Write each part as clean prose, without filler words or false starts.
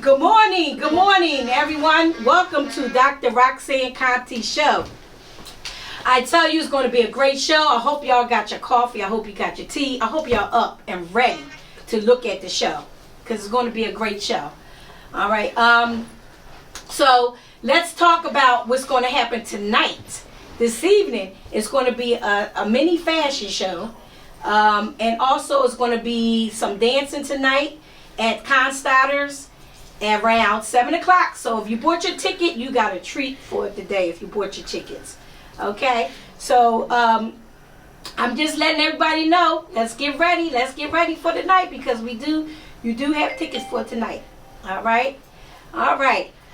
Good morning, everyone. Welcome to Dr. Roxanne Contee show. I tell you, it's going to be a great show. I hope y'all got your coffee. I hope you got your tea. I hope y'all up and ready to look at the show because it's going to be a great show. All right. So let's talk about what's going to happen tonight. This evening is going to be a mini fashion show, and also it's going to be some dancing tonight at Constadter's at around 7 o'clock. So if you bought your ticket, you got a treat for today if you bought your tickets. Okay, so I'm just letting everybody know. Let's get ready. Let's get ready for tonight because you do have tickets for tonight. All right.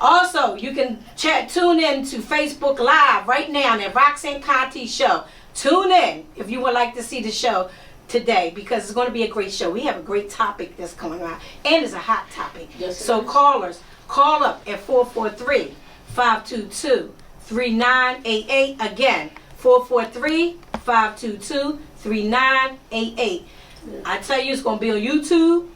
Also, you can tune in to Facebook Live right now at Roxanne Contee show. Tune in if you would like to see the show today because it's going to be a great show. We have a great topic that's coming on, and it's a hot topic. Yes, so callers, call up at 443-522-3988. Again, 443-522-3988. I tell you, it's going to be on YouTube.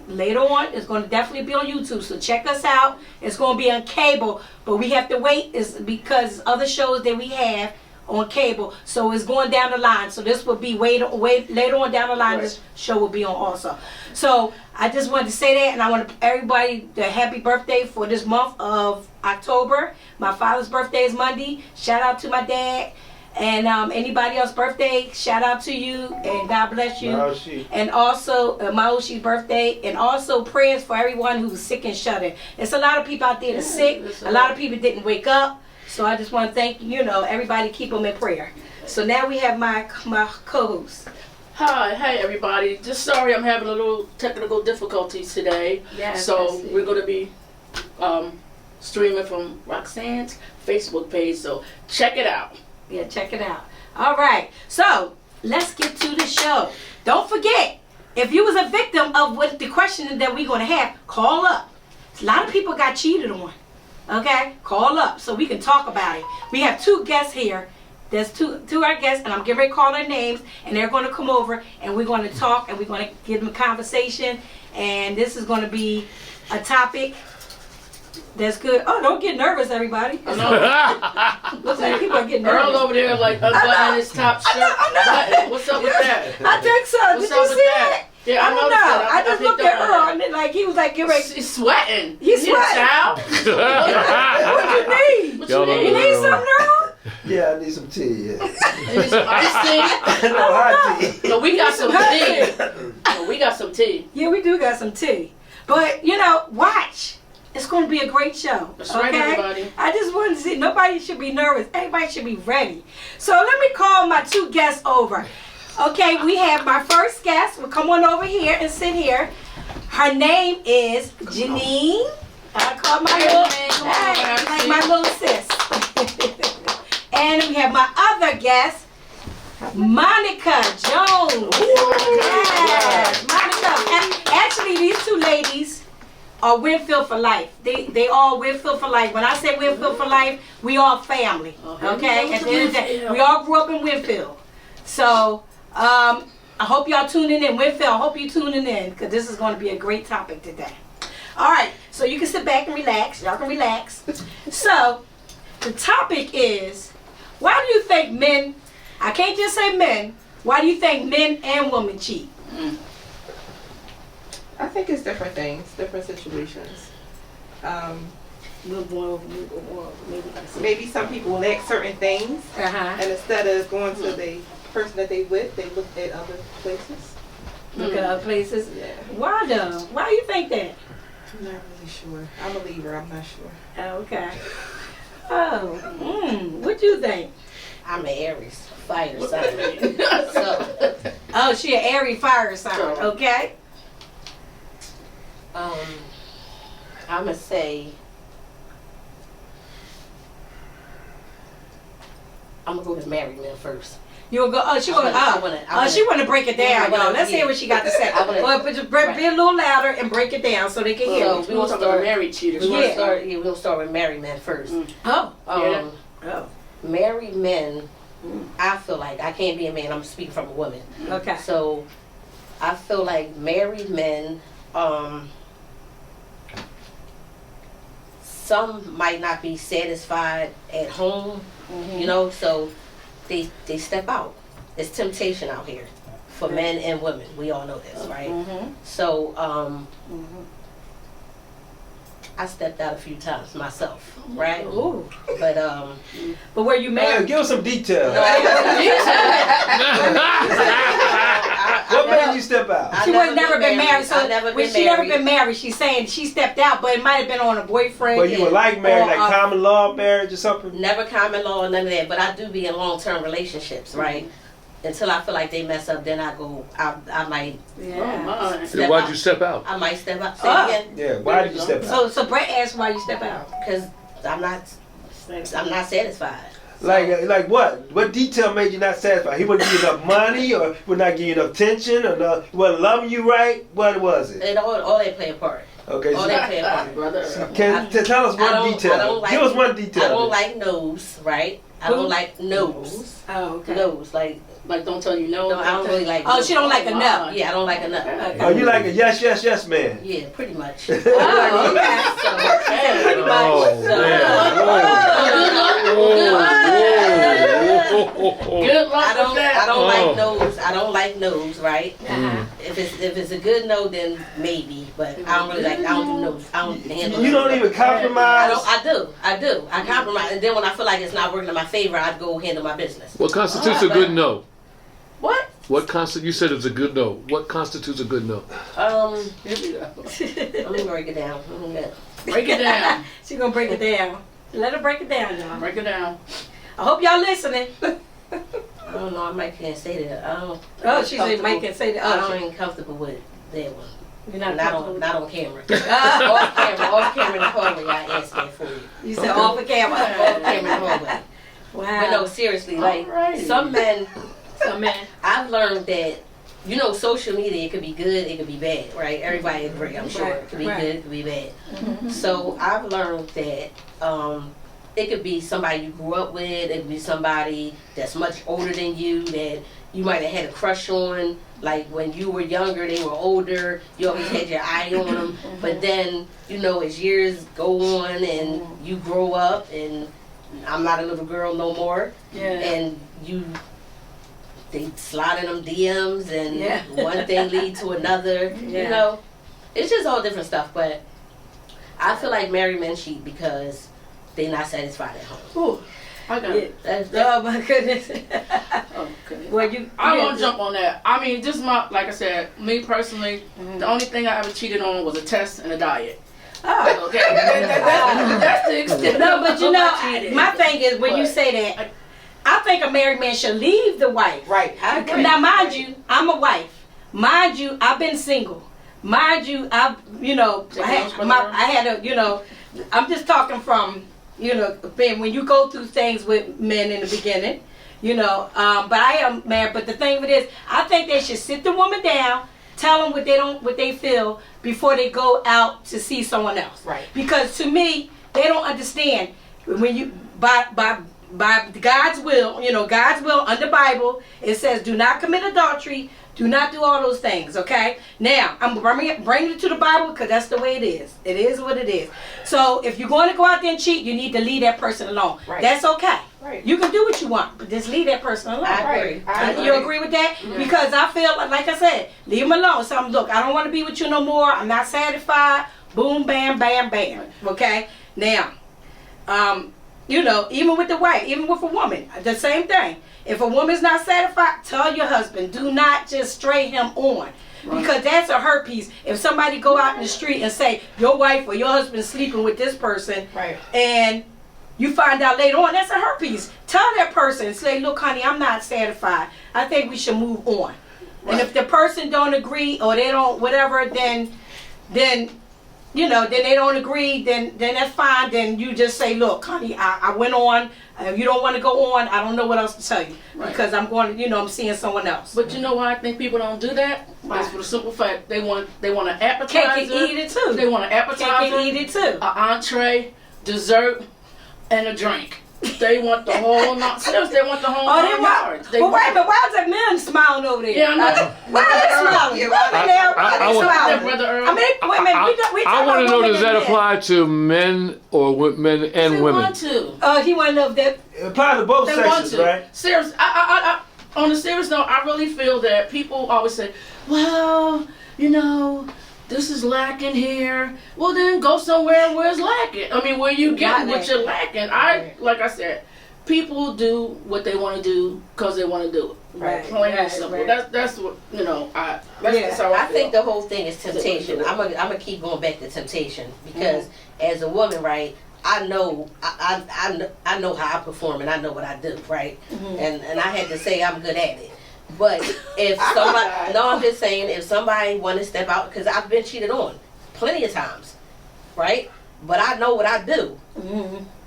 Later on, it's going to definitely be on YouTube. So check us out. It's going to be on cable, but we have to wait is because other shows that we have on cable, so it's going down the line. So this will be way later on down the line. Right. This show will be on also. So I just wanted to say that, and I want everybody a happy birthday for this month of October. My father's birthday is Monday. Shout out to my dad. And anybody else's birthday, shout out to you and God bless you. Maoshi. And also Maoshi's birthday, and also prayers for everyone who's sick and shut in. There's a lot of people out there that's sick. A lot of people didn't wake up. So I just want to thank everybody, keep them in prayer. So now we have my co-host. Hi everybody. Just sorry I'm having a little technical difficulties today. Yes, so we're going to be streaming from Roxanne's Facebook page. So check it out. Yeah, check it out. All right. So let's get to the show. Don't forget, if you was a victim of what the question that we're going to have, call up. A lot of people got cheated on. Okay, call up so we can talk about it. We have two guests here. There's two our guests, and I'm getting ready to call their names, and they're going to come over, and we're going to talk, and we're going to give them a conversation, and this is going to be a topic that's good. Oh, don't get nervous, everybody. I know. What's that? People are getting nervous. Earl over there like unbuttoning his top shirt. I know. What's up with that? I think so. What's Did you see that? Yeah, I don't know. I just looked at Earl and like he was like, get ready. He's sweating. He's sweating. Child. What you need? What you need? You need something, Earl? Yeah, I need some tea. Yeah. You need some iced tea? No hot tea. No, we got some tea. No, we got some tea. Yeah, we do got some tea. But watch. It's going to be a great show. That's right, everybody. I just want to see. Nobody should be nervous. Everybody should be ready. So let me call my two guests over. Okay, we have my first guest. Well, come on over here and sit here. Her name is Jeanine. I call my my little sis. And we have my other guest, Monica Jones. Yes, Monica. And actually, these two ladies are Winfield for life. They all Winfield for life. When I say Winfield for life, we all family. Okay? At the end of the day, we all grew up in Winfield. So I hope y'all tuning in. Winfield, I hope you tuning in because this is going to be a great topic today. All right, so you can sit back and relax. Y'all can relax. So the topic is, why do you think men, I can't just say men, why do you think men and women cheat? I think it's different things, different situations. Maybe some people lack certain things, and instead of going to the person that they with, they look at other places. Look at other places? Yeah. Why though? Why do you think that? I'm not really sure. I'm a Libra, I'm not sure. Okay. Oh, what do you think? I'm an Aries, fire sign. Oh, she an Aries fire sign, okay? I'm gonna say I'm gonna go with married men first. You will go. Oh, she want to break it down. Let's hear what she got to say. But just be a little louder and break it down so they can hear. So we want to start with married cheaters. We'll start with married men first. Married men. I feel like I can't be a man. I'm speaking from a woman. Okay. So I feel like married men. some might not be satisfied at home, you know, so they step out. It's temptation out here for men and women. We all know this, right? So I stepped out a few times myself, right? Ooh. But were you married? Give us some details. no, What made you step out? She was never been married, so when she never been married. married, she's saying she stepped out, but it might have been on a boyfriend. Well, you were like married, or, like common law marriage or something? Never common law, none of that. But I do be in long-term relationships, right? Until I feel like they mess up, then I go. I might. Yeah. Step Why'd out. you step out? I might step out. Say it again. Yeah, why did you step out? So Brett asked why you step out. Because I'm not satisfied. Like what? What detail made you not satisfied? He wouldn't give you enough money, or would not give you enough attention, or he wasn't loving you right? What was it? It all they play a part. Okay, All so they play a part. Brother. tell us one detail. I don't like, Give us one detail. I don't like nose, right? I don't like nose. Oh, okay. Nose, like don't tell you no. no, I don't really like. Oh, nose. she don't like a no. Yeah, I don't like a nut. Oh, you like a yes man? Yeah, pretty much. Oh, okay. Pretty much. Good luck I don't with that. like nose. I don't like nose, right? Uh-huh. If it's a good no, then maybe. But I don't really like. I don't do nose. I don't handle. You don't even compromise? I do. I compromise, and then when I feel like it's not working in my favor, I go handle my business. What constitutes a good no? What? You said it was a good no. What constitutes a good no? Let me break it down. Break it down. She gonna break it down. Let her break it down, y'all. Break it down. I hope y'all listening. I don't know. I might can't say that. I don't. Oh, she said Mike can say that. I Oh, don't ain't comfortable with that one. you're not Not comfortable. on camera. Ah, Off camera in the hallway. I asked that for you. you said off the camera. Off camera in the hallway. Wow. But no, seriously, like Alrighty. some men, So man. I've learned that, you know, social media, it could be good, it could be bad, right? Everybody agree, I'm sure. It could be good, it could be bad. So I've learned that it could be somebody you grew up with, it could be somebody that's much older than you that you might have had a crush on. Like when you were younger, they were older, you always had your eye on them. But then, you know, as years go on and you grow up, and I'm not a little girl no more, and they slide in them DMs, and one thing lead to another. You know, it's just all different stuff. But I feel like married men cheat because they're not satisfied at home. Ooh, I got it. Oh my goodness. Okay. Well, I'm gonna jump on that. I mean, just like I said, me personally, the only thing I ever cheated on was a test and a diet. Oh. Okay, that's the extent. No, but you know, cheating. my thing is when you say that, I think a married man should leave the wife. Right. I agree. Now, mind you, I'm a wife. Mind you, I've been single. Mind you, I had a, you know, I'm just talking from, you know, when you go through things with men in the beginning, you know, but I am married. But the thing with it is, I think they should sit the woman down, tell them what they feel before they go out to see someone else. Right. Because to me, they don't understand when you by God's will, you know, God's will under Bible, it says do not commit adultery, do not do all those things, okay? Now, I'm bringing it to the Bible because that's the way it is. It is what it is. So if you're going to go out there and cheat, you need to leave that person alone. Right. That's okay. Right. You can do what you want, but just leave that person alone. I agree. You agree with that? Because I feel like I said, leave them alone. So look, I don't want to be with you no more. I'm not satisfied. Boom, bam, bam, bam. Okay? Now, you know, even with the wife, even with a woman, the same thing. If a woman's not satisfied, tell your husband. Do not just stray him on. Right. Because that's a hurt piece. If somebody go out in the street and say, your wife or your husband sleeping with this person, right, and you find out later on, that's a hurt piece. Tell that person, say, look, honey, I'm not satisfied. I think we should move on. Right. And if the person don't agree or they don't, whatever, then you know, then they don't agree, then that's fine. Then you just say, look, honey, I went on. If you don't want to go on, I don't know what else to tell you. Right. Because I'm going, you know, I'm seeing someone else. But you know why I think people don't do that? Why? It's for the simple fact they want an appetizer. Cake and eat it too. They want an appetizer. Cake and eat it too. An entree, dessert, and a drink. They want the whole nonsense. They want the whole Oh, they want. yards. Well, wait a minute. Why is that man smiling over there? Yeah, I know. Why are they smiling? Yeah, Women there, why are they smiling? Brother Earl. I mean, wait a minute. We I talking want to about know, women does that and men. apply to men or men and They women? want to. He want to know if that. It applies to both They want sexes, to. right? Serious. I, on a serious note, I really feel that people always say, well, you know, this is lacking here. Well, then go somewhere where it's lacking. I mean, where you get what you're lacking. Like I said, people do what they want to do because they want to do it. Right. Plain and simple. That's what, you know, that's how I I think the whole thing is temptation. I'm gonna keep going back to temptation because as a woman, right, I know I know how I perform and I know what I do, right? And I had to say I'm good at it. But if somebody, no, I'm just saying if somebody want to step out, because I've been cheated on plenty of times, right? But I know what I do.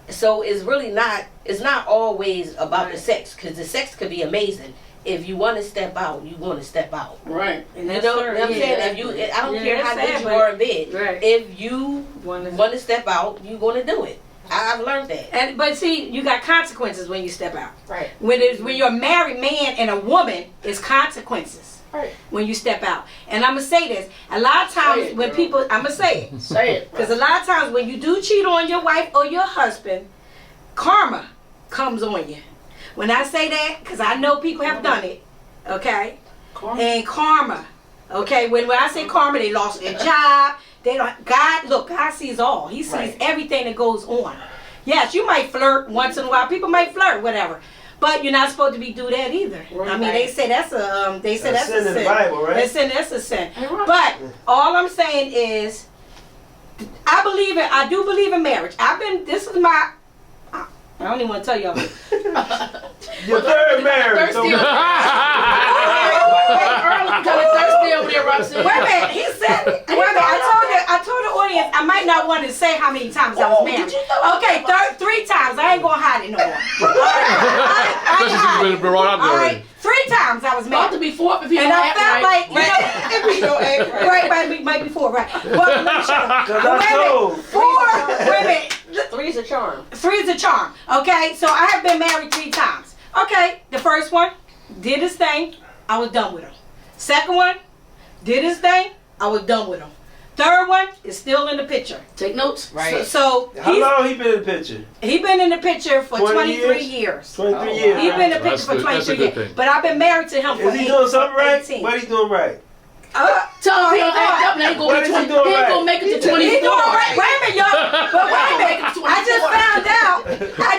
So it's really not. It's not always about the sex, because the sex could be amazing. If you want to step out, you want to step out. Right. You know what I'm saying? If you, I don't care how good you are in bed. Right. If you want to step out, you're going to do it. I've learned that. But see, you got consequences when you step out. Right. When you're a married man and a woman, it's consequences. Right. When you step out. And I'm gonna say this. A lot of times when people, I'm gonna say it. Say it. Because a lot of times when you do cheat on your wife or your husband, karma comes on you. When I say that, because I know people have done it, okay? And karma, okay? When I say karma, they lost their job. They don't. God sees all. He sees everything that goes on. Yes, you might flirt once in a while. People might flirt, whatever. But you're not supposed to be do that either. Right. I mean, they say that's a that's a sin in the Bible, right? That's a sin. But all I'm saying is, I do believe in marriage. This is my. I don't even want to tell y'all. Your third marriage. Thirsty over Earl, kind of thirsty over there, Roxanne. Wait a minute, he said. Wait a minute, I told the audience I might not want to say how many times I was married. Okay, 3 times. I ain't gonna hide it no more. Especially since you've been brought out there All already. right, 3 times I was About to married. be 4 if you And don't I act felt right. like, you know, right, might be 4, right. Well, let me show you. Because I told. 4, wait a minute. 3 is a charm. 3 is a charm. Okay, so I have been married 3 times. Okay, the first one did his thing, I was done with him. Second one did his thing, I was done with him. Third one is still in the picture. Take notes. Right. So How long he been in the picture? he been in the picture for 23 years. 23 years. He's been in the picture That's for good. That's a 23 good years. thing. But I've been married to him for Is he doing something right? 18. What he doing right? Tell him he don't act up now. He What is he ain't doing right? gonna make it to He 24. doing right. Wait a minute, y'all. But wait a minute. I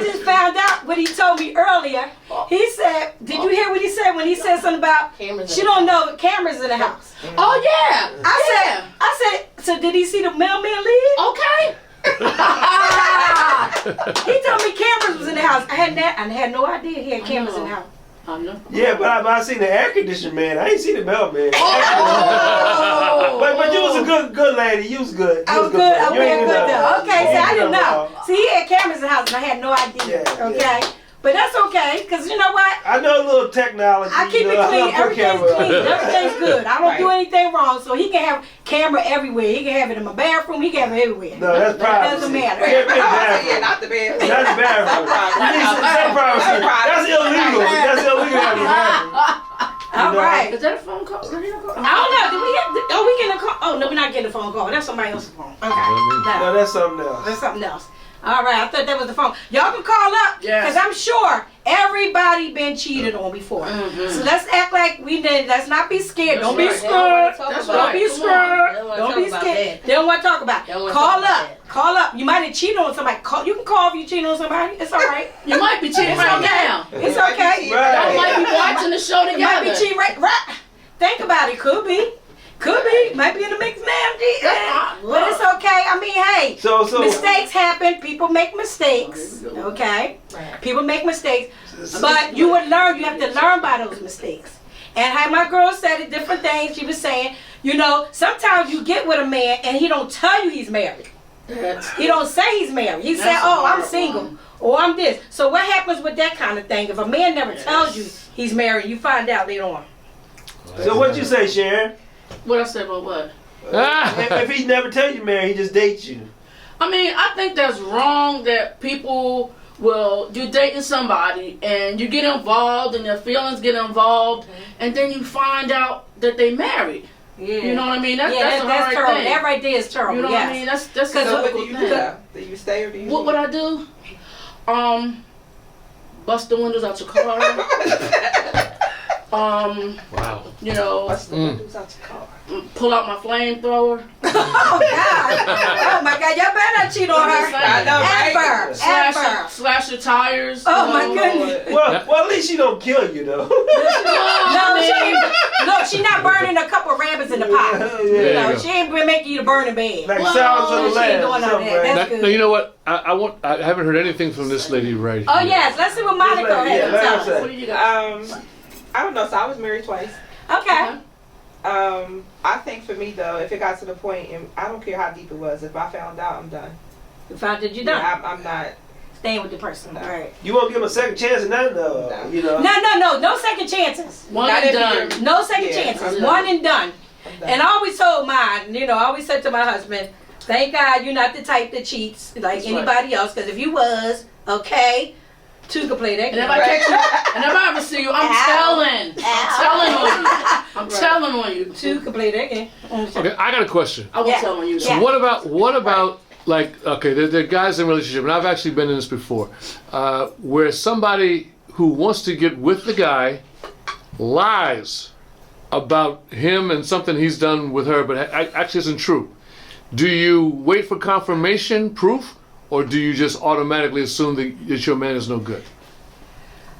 just found out what he told me earlier. He said, did you hear what he said when he said something about Cameras she in the don't know cameras in the house? Oh yeah. I said, so did he see the mailman leave? Okay. He told me cameras was in the house. I had no idea he had cameras in the house. I know. Yeah, but I seen the air conditioning man. I ain't seen the mailman. Oh. But you was a good lady. You was good. I was good. You Okay, ain't good. nothing. Okay, You see, ain't I didn't nothing know. wrong. See, he had cameras in the house, and I had no idea. Yeah, Okay, but that's okay, cause you know what? I know a little technology. I keep it clean. Everything's clean. Everything's good. I don't do anything wrong, so he can have camera everywhere. He can have it in my bathroom. He can have it everywhere. No, that's privacy. Doesn't matter. Yeah, be a Yeah, bathroom. not the bed. Not the bathroom. You need some privacy. That's illegal. That's illegal to have a bathroom. All right. Is that a phone call? I don't know. Did we getting a call? Oh no, we're not getting a phone call. That's somebody else's phone. Okay. No, that's something else. That's something else. All right, I thought that was the phone. Y'all can call up, Yes. because I'm sure everybody been cheated on before. So let's act like we did. Let's not be scared. That's Don't be right. scared. That's Don't right. be Come scared. on. Don't be They don't wanna talk about scared. that. They don't want to talk about it. They don't wanna Call talk about up. that. Call up. You might have cheated on somebody. You can call if you cheated on somebody. It's all right. You might be cheating right now. It's okay. Right. Y'all might be watching the show It might together. be cheating right. Think about it. Could be. Could be. Might be in the mix now. But it's okay. I mean, hey. So Mistakes happen. People make mistakes. Okay? People make mistakes. But you would learn. You have to learn by those mistakes. And how my girl said it, different things. She was saying, you know, sometimes you get with a man and he don't tell you he's married. He don't say he's married. He said, oh, I'm single. Or I'm this. So what happens with that kind of thing? If a man never tells you he's married, you find out later on. So what you say, Sharon? What I said about what? If he never tells you married, he just dates you. I mean, I think that's wrong that people well, you're dating somebody and you get involved and your feelings get involved, and then you find out that they married. Yeah. You know what I mean? That's a that's hard terrible. thing. That right there is terrible. You know what I mean? That's a So what do difficult you thing. do? Do you stay or do you What would I do? Bust the windows out your car. Wow. You know, Bust the windows out your car. pull out my flamethrower. Oh God! Oh my God! Y'all better not cheat on her. I know, right? Ever. Slash your tires. Oh you my know. goodness! Well, at least she don't kill you though. No, she not burning a couple rabbits in the pot. Yeah, You you know, go. she ain't been making you to burn in bed. Like Well, Sounds of the she ain't Land. doing all that. somewhere. That's Now, good. you know what? I haven't heard anything from this lady right Oh here. yes, let's see what Monica Yeah, had to let tell her say. us. What do you got? I don't know. So I was married twice. Okay. I think for me though, if it got to the point, and I don't care how deep it was, if I found out, I'm done. You found that you done. Yeah, I'm not. Staying with the person. No. All right. You won't give him a second chance and nothing though. No. You know. No second chances. One Not and every done. year. No second Yeah, chances. I'm One done. and done. I'm done. And I always told mine, I always said to my husband, thank God you're not the type that cheats like That's anybody else, because if you was, okay, two could play that And if game. I catch you, and if I ever see you, I'm telling. I'm telling on you. I'm telling on you. Two could play that game. Okay, I got a question. I will Yeah. tell on you. So Yeah. what about like, okay, there are guys in relationship, and I've actually been in this before, where somebody who wants to get with the guy lies about him and something he's done with her, but actually isn't true. Do you wait for confirmation, proof, or do you just automatically assume that your man is no good?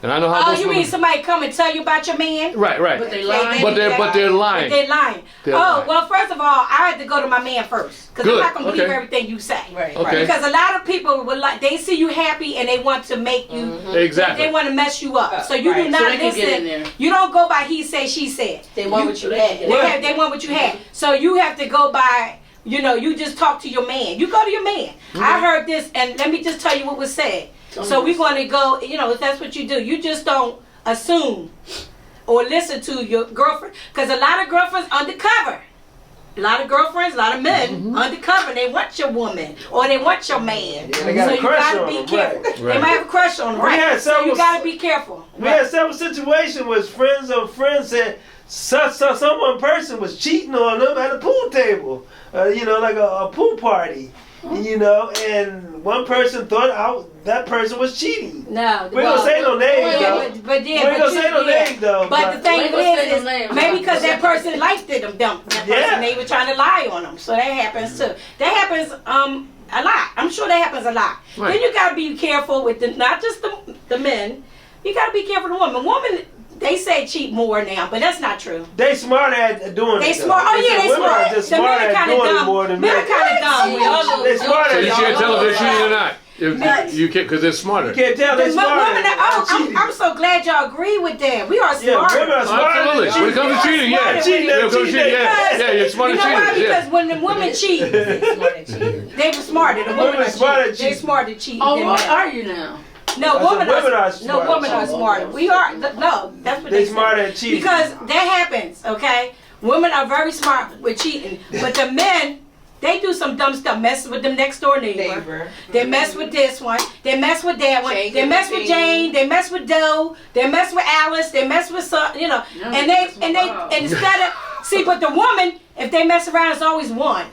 And I know how Oh, most you women... mean somebody come and tell you about your man? Right. But they lying. But they're lying. They're lying. They're Oh, lying. well, first of all, I had to go to my man first. Because I'm Good, not going to believe okay. everything you say. Right. Okay. Because a lot of people would like, they see you happy and they want to make you, Exactly. they want to mess you up. So you do Right. not So they can listen. get in there. You don't go by he said, she said. They want what you They, had. they want what you had. So you have to go by, you just talk to your man. You go to your man. I heard this, and let me just tell you what was said. So we're going to go, if that's what you do. You just don't assume or listen to your girlfriend. Because a lot of girlfriends undercover. A lot of girlfriends, a lot of men undercover. They want your woman or they want your man. Yeah, they got so a you crush gotta on be them, careful. right. They might have a crush on them, We right? had So you several- gotta be careful. We had several situations where friends of friends said someone person was cheating on them at a pool table, like a pool party, and one person thought that person was cheating. No, We ain't gonna say no names though. But We ain't gonna say no names though. But the thing We ain't gonna say is no names. maybe because that person liked them, that person, Yeah. they were trying to lie on them. So that happens too. That happens a lot. I'm sure that happens a lot. Right. Then you gotta be careful with not just the men. You gotta be careful with the women. Women, they say cheat more now, but that's not true. They smart at doing They it. though. smart. Oh yeah, they women smart. are just The smart men are at kind of doing it dumb. more than Men are men. kind of dumb. See, y'all They smart So at you it. can't tell if they're cheating or not. You can't, because they're smarter. You can't tell The they smart women at are, cheating. I'm so glad y'all agree with that. We are Yeah, smart. women are smarter Absolutely. than When it comes to cheating, yeah. Smarter Cheating, When it comes to cheating, yeah, you're smarter You know why? cheaters, Because yeah. when the women cheat, they were smarter. The women are smart cheating. at They cheating. smarter cheating Oh, than what men. are you now? No, I said women women are are no smart. women are smarter. We are no. That's what They they say. smart at cheating. Because that happens. Okay, women are very smart with cheating, but the men. They do some dumb stuff, mess with them next door neighbor. They mess with this one. They mess with that one. Jane They mess with Jane. They mess with Doe. They mess with Alice. They mess with some, and instead of see, but the woman, if they mess around, it's always one.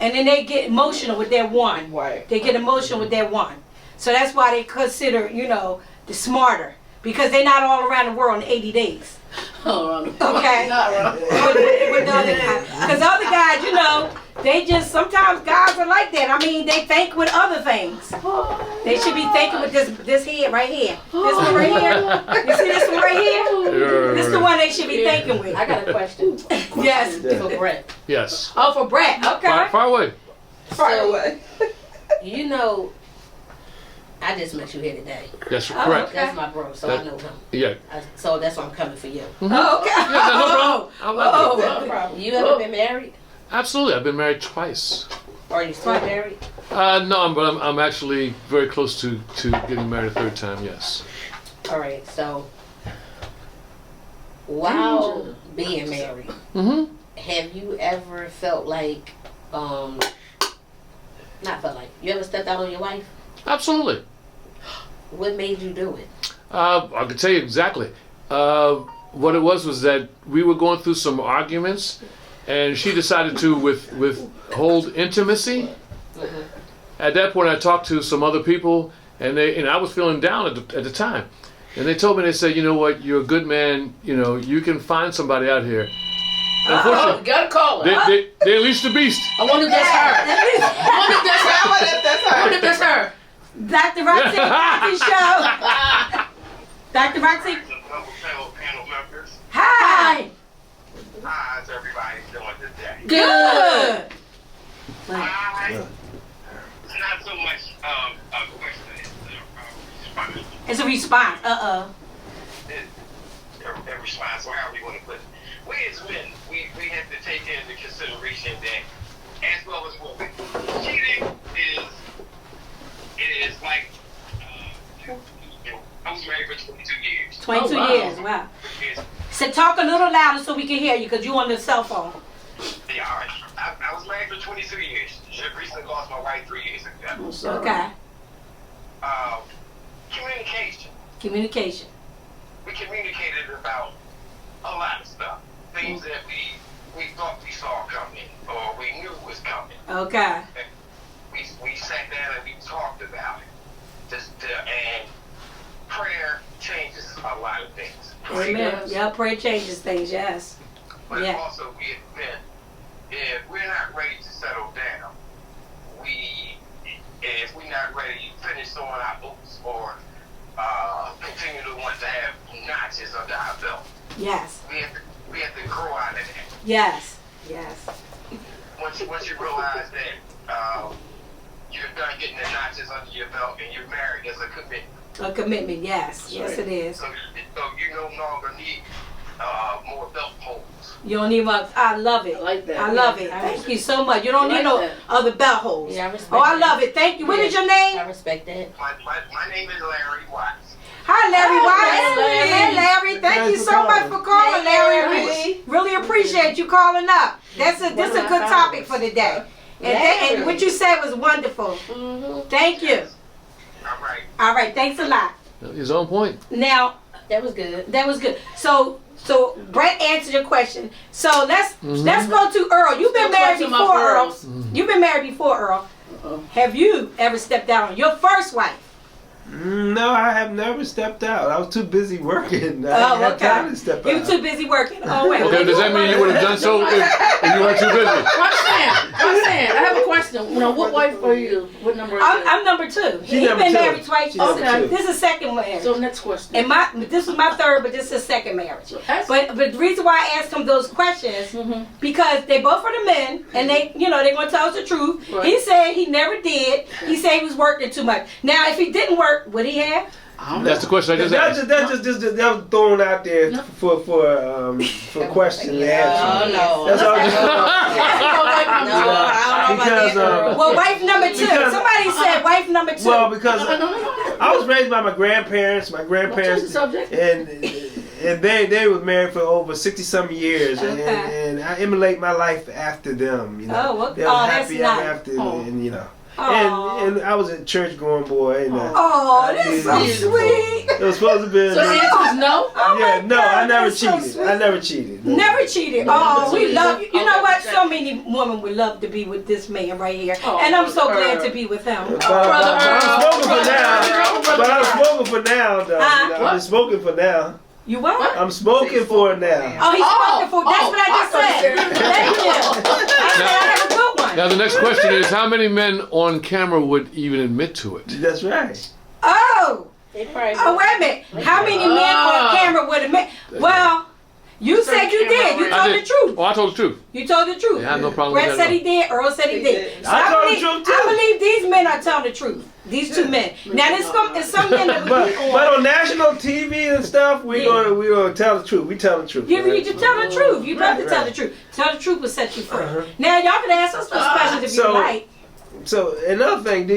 And then they get emotional with their one. Right. They get emotional with their one. So that's why they consider, the smarter. Because they're not all around the world in 80 days. Okay? Not wrong. With the other guys. Because other guys, they just, sometimes guys are like that. I mean, they think with other things. They should be thinking with this head right here. This one right here. You see this one right here? This is the one they should be thinking with. I got a question Yes. for Brett. Yes. Oh, for Brett. Okay. Far away. Far away. I just met you here today. Yes, Oh, correct. okay. That's my bro, so I know him. Yeah. So that's why I'm coming for you. Oh, okay. Yeah, no problem. I love it. No problem. You ever been married? Absolutely. I've been married twice. Or are you still married? No, but I'm actually very close to getting married a third time, yes. All right, so while being married, have you ever felt like, you ever stepped out on your wife? Absolutely. What made you do it? I can tell you exactly. What it was that we were going through some arguments, and she decided to withhold intimacy. At that point, I talked to some other people, and I was feeling down at the time. And they told me, they said, you know what, you're a good man, you can find somebody out here. Oh, gotta call her. They unleashed the beast. I wonder if that's her. I wonder if that's her. Dr. Roxanne Contee Show. Dr. Roxanne. Panel members. Hi. How's everybody doing today? Good. It's not so much a question, it's a response. It's a response. A response, or how we want to put it. We as men, we have to take into consideration that, as well as women, cheating is like, I was married for 22 years. 22 wow. years. Wow. So talk a little louder so we can hear you, because you're on the cell phone. Yeah, all right. I was married for 22 years. Just recently lost my wife 3 years ago. Okay. Communication. Communication. We communicated about a lot of stuff. Things that we thought we saw coming, or we knew was coming. Okay. We sat down and we talked about it. And prayer changes a lot of things. Amen. Yeah, prayer changes things, yes. But Yeah. also we admit, if we're not ready to settle down, if we're not ready to finish sewing our boots or continue to want to have notches under our belt, Yes. we have to grow out of that. Yes. Yes. Once you realize that you're done getting the notches under your belt and you're married, as a commitment. A commitment, yes. Yes, it is. So you no longer need more belt holes. You don't need much. I love it. I like that. I love it. Thank you so much. You don't need no other belt holes. Yeah, I respect Oh, I that. love it. Thank you. What is your I name? respect that. My name is Larry Watts. Hi, Larry White. Larry. Hey, Larry. Thank you Thanks for so much calling. for calling, Larry. Larry. Really appreciate you calling up. This is a good topic for the day. And what you said was wonderful. Thank you. All right. All right. Thanks a lot. His own point. Now, That was good. that was good. So Brett answered your question. So let's go to Earl. You've been Still married clutching my before, Earl. pearls. You've been married before, Earl. Have you ever stepped out on your first wife? No, I have never stepped out. I was too busy working. I Oh, didn't have okay. time to step You out. were too busy working. Oh, wait. Okay, does that mean you would have done so if you weren't too busy? Roxanne, I have a question. What wife are you? What number is it? I'm number two. She He's number been two. married twice. She number Okay. two. This is second marriage. So next question. And this was my third, but this is second marriage. But the reason why I asked him those questions, because they both are the men, and they gonna tell us the truth. Right. He said he never did. He said he was working too much. Now, if he didn't work, would he have? That's the question I just asked. That was thrown out there for question and answer. no. That's all. I don't know about Because that. Well, wife number two. Because- Somebody said wife number two. well, because I was raised by my grandparents. My Change the grandparents, subject. and they was married for over 60-some years, Okay. and I emulate my life after them. Oh, okay. They were Oh, that's happy nice. ever after, and Aw. and I was a church going boy. And, Oh, that's so Beautiful. sweet. it was supposed to be. So the answer is no? Oh Yeah, my no, God, I never that's so cheated. sweet. I never cheated. No. Never cheated. Oh, we love you. You know Okay, what? okay. So many women would love to be with this man right here. Oh, And I'm so Brother glad Earl. to be with him. But I'm smoking for now. But I'm smoking for now, though. Huh? I'm smoking for now. You what? I'm smoking for it now. Oh, he's Oh, wonderful. That's oh, what I just I thought said. you said- Thank you. I said I have a good one. Now the next question is, how many men on camera would even admit to it? That's right. Oh. They probably Oh, wait a minute. How many men on camera would admit? Well, you said you did. You I told the did. truth. Oh, I told the truth. You told the truth. Yeah, I have no problem Brett with that said at he did. Earl said he did. So I told the believe, truth, too. I believe these men are telling the truth. These two men. Now there's some men that would But be on. on national TV and stuff, we gonna tell the truth. We tell the truth. You right? just tell the truth. You better Right, tell right. the truth. Tell the truth will set you free. Uh-huh. Now y'all can ask us those questions if So- you like. So another thing,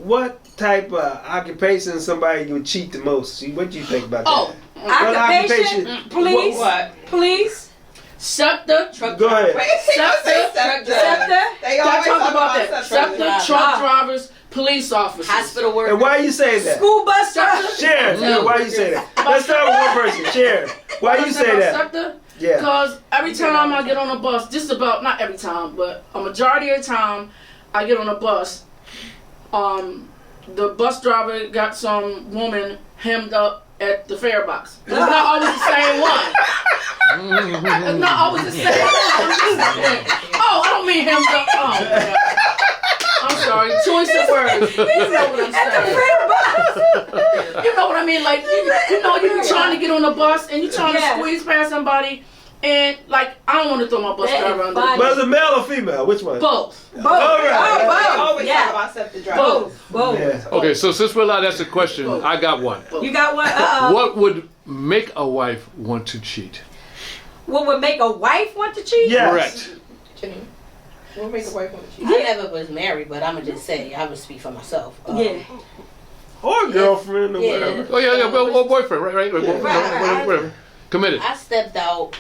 what type of occupation somebody would cheat the most? What do you think about Oh, that? What Occupation, please, What? please. SEPTA. Go ahead. Wait, they gonna say Scepter. Scepter. Scepter. They Y'all always talk talk about about that. Scepter. SEPTA, truck drivers, police officers, hospital workers. And why you say that? School bus driver. Sharon, why you say that? Let's start with one person. Sharon, why you say that? Yeah. Because every time I get on a bus, just about, not every time, but a majority of the time I get on a bus, the bus driver got some woman hemmed up at the fare box. It's not always the same one. It's not always the same one. Oh, I don't mean hemmed up. Oh, yeah. I'm sorry. Choice of words. You know what I'm saying. You know what I mean? Like, you know, you be trying to get on the bus and you trying to squeeze past somebody. And, like, I don't want to throw my bus driver under the bus. But is it male or female? Which one? Both. All right. Both. Always talk about self-drive. Both. Yeah. Okay, so since we're allowed to ask a question, I got one. You got one? Uh-oh. What would make a wife want to cheat? What would make a wife want to cheat? Yes. Correct. Jeanine, what make a wife want to cheat? I never was married, but I'm gonna just say I would speak for myself. Yeah. Or girlfriend or Yeah. whatever. Oh yeah, or boyfriend, right? Whatever. Committed. I stepped out.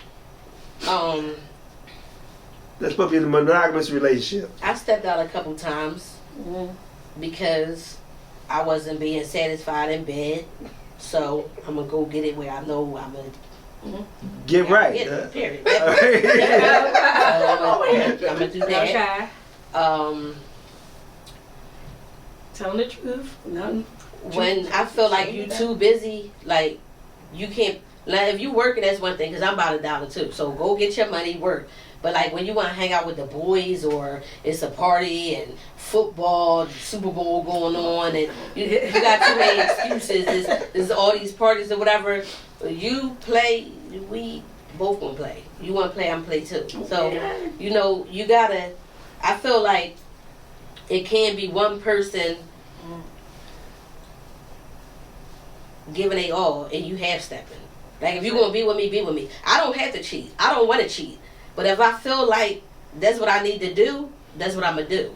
That's supposed to be a monogamous relationship. I stepped out a couple times because I wasn't being satisfied in bed. So I'm gonna go get it where I know I'm gonna Get right. get Huh? it. Period. I'm gonna do that. Okay. Telling the truth. Nothing. When I feel like you too busy, like you can't. Like if you working, that's one thing. Cause I'm about $1 too. So go get your money, work. But like when you want to hang out with the boys, or it's a party and football, Super Bowl going on, and you got too many excuses. There's all these parties or whatever. You play, we both gonna play. You want to play, I'm play too. So you know you gotta. I feel like it can be one person giving it all, and you half stepping. Like if you're gonna be with me, be with me. I don't have to cheat. I don't want to cheat. But if I feel like that's what I need to do, that's what I'm gonna do.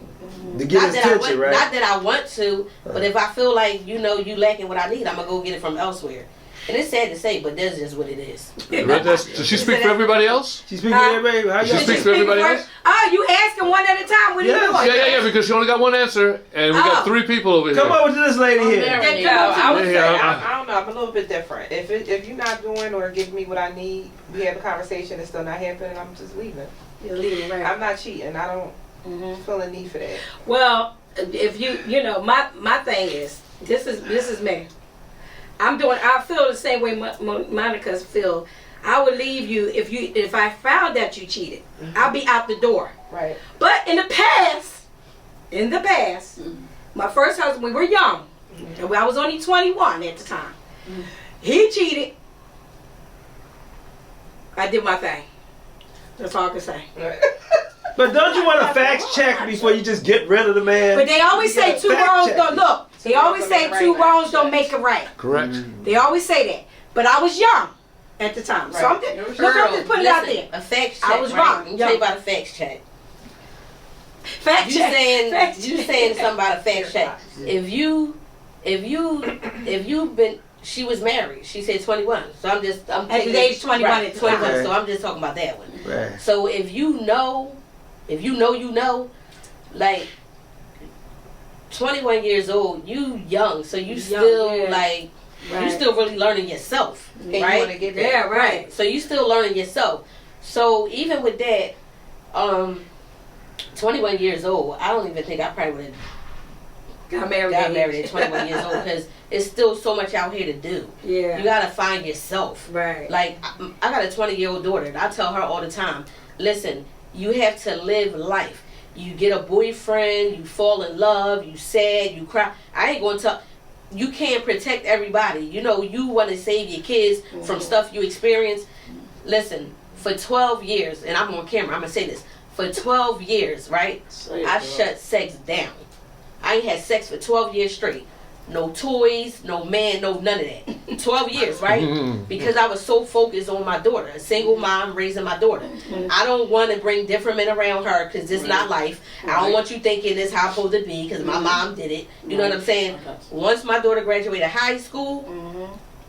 To get his attention, right? Not that I want to, but if I feel like you lacking what I need, I'm gonna go get it from elsewhere. And it's sad to say, but that's just what it is. Does she speak for everybody else? She speaking to everybody. How She you speaks for everybody else? Oh, you asking one at a time. What are you doing? Yeah, because she only got one answer, and we got 3 people over here. Come over to this lady here. I would say, Yeah. I don't know, I'm a little bit different. If you're not doing or giving me what I need, we have a conversation, it's still not happening, I'm just leaving. You're leaving, right? I'm not cheating. I don't feel a need for that. Well, if you know, my thing is, this is me. I feel the same way Monica's feel. I would leave you if I found that you cheated. I'll be out the door. Right. But in the past, my first husband, we were young. And I was only 21 at the time. He cheated. I did my thing. That's all I can say. But don't you want to fact check before you just get rid of the man? But they always say two wrongs don't look. They always say two wrongs don't make a right. Correct. They always say that. But I was young at the time. So I'm just putting it out there. A fact check. I was right? wrong. Let me tell you about a fact check. Fact You check. saying something about a fact check. If you've been, she was married. She said 21. So I'm At taking the age 21 right, at the 21. time. So I'm just talking about that one. Right. So if you know, like 21 years old, you young, so you still Right. you still really learning yourself, And you right? want to get that. Yeah, right. So you still learning yourself. So even with that, 21 years old, I don't even think I probably would have Got married at 21 years old, because it's still so much out here to do. Yeah. You gotta find yourself. Right. Like I got a 20-year-old daughter, and I tell her all the time, listen, you have to live life. You get a boyfriend, you fall in love, you sad, you cry. I ain't gonna tell. You can't protect everybody. You know, you want to save your kids from stuff you experience. Listen, for 12 years, and I'm on camera, I'm gonna say this. For 12 years, right? I shut sex down. I ain't had sex for 12 years straight. No toys, no man, no none of that. 12 years, right? Because I was so focused on my daughter. A single mom raising my daughter. I don't want to bring different men around her because it's not life. I don't want you thinking this how it's supposed to be because my mom did it. You know what I'm saying? Once my daughter graduated high school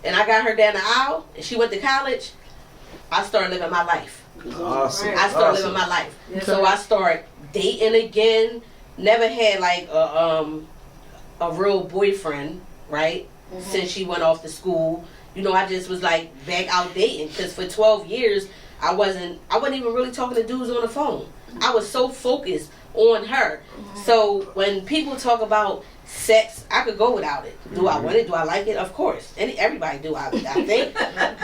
and I got her down the aisle and she went to college, I started living my life. Awesome. I started living my life. So I started dating again. Never had like a real boyfriend, right? Since she went off to school. You know, I just was like back out dating because for 12 years I wasn't even really talking to dudes on the phone. I was so focused on her. So when people talk about sex, I could go without it. Do I want it? Do I like it? Of course. Everybody do, I think.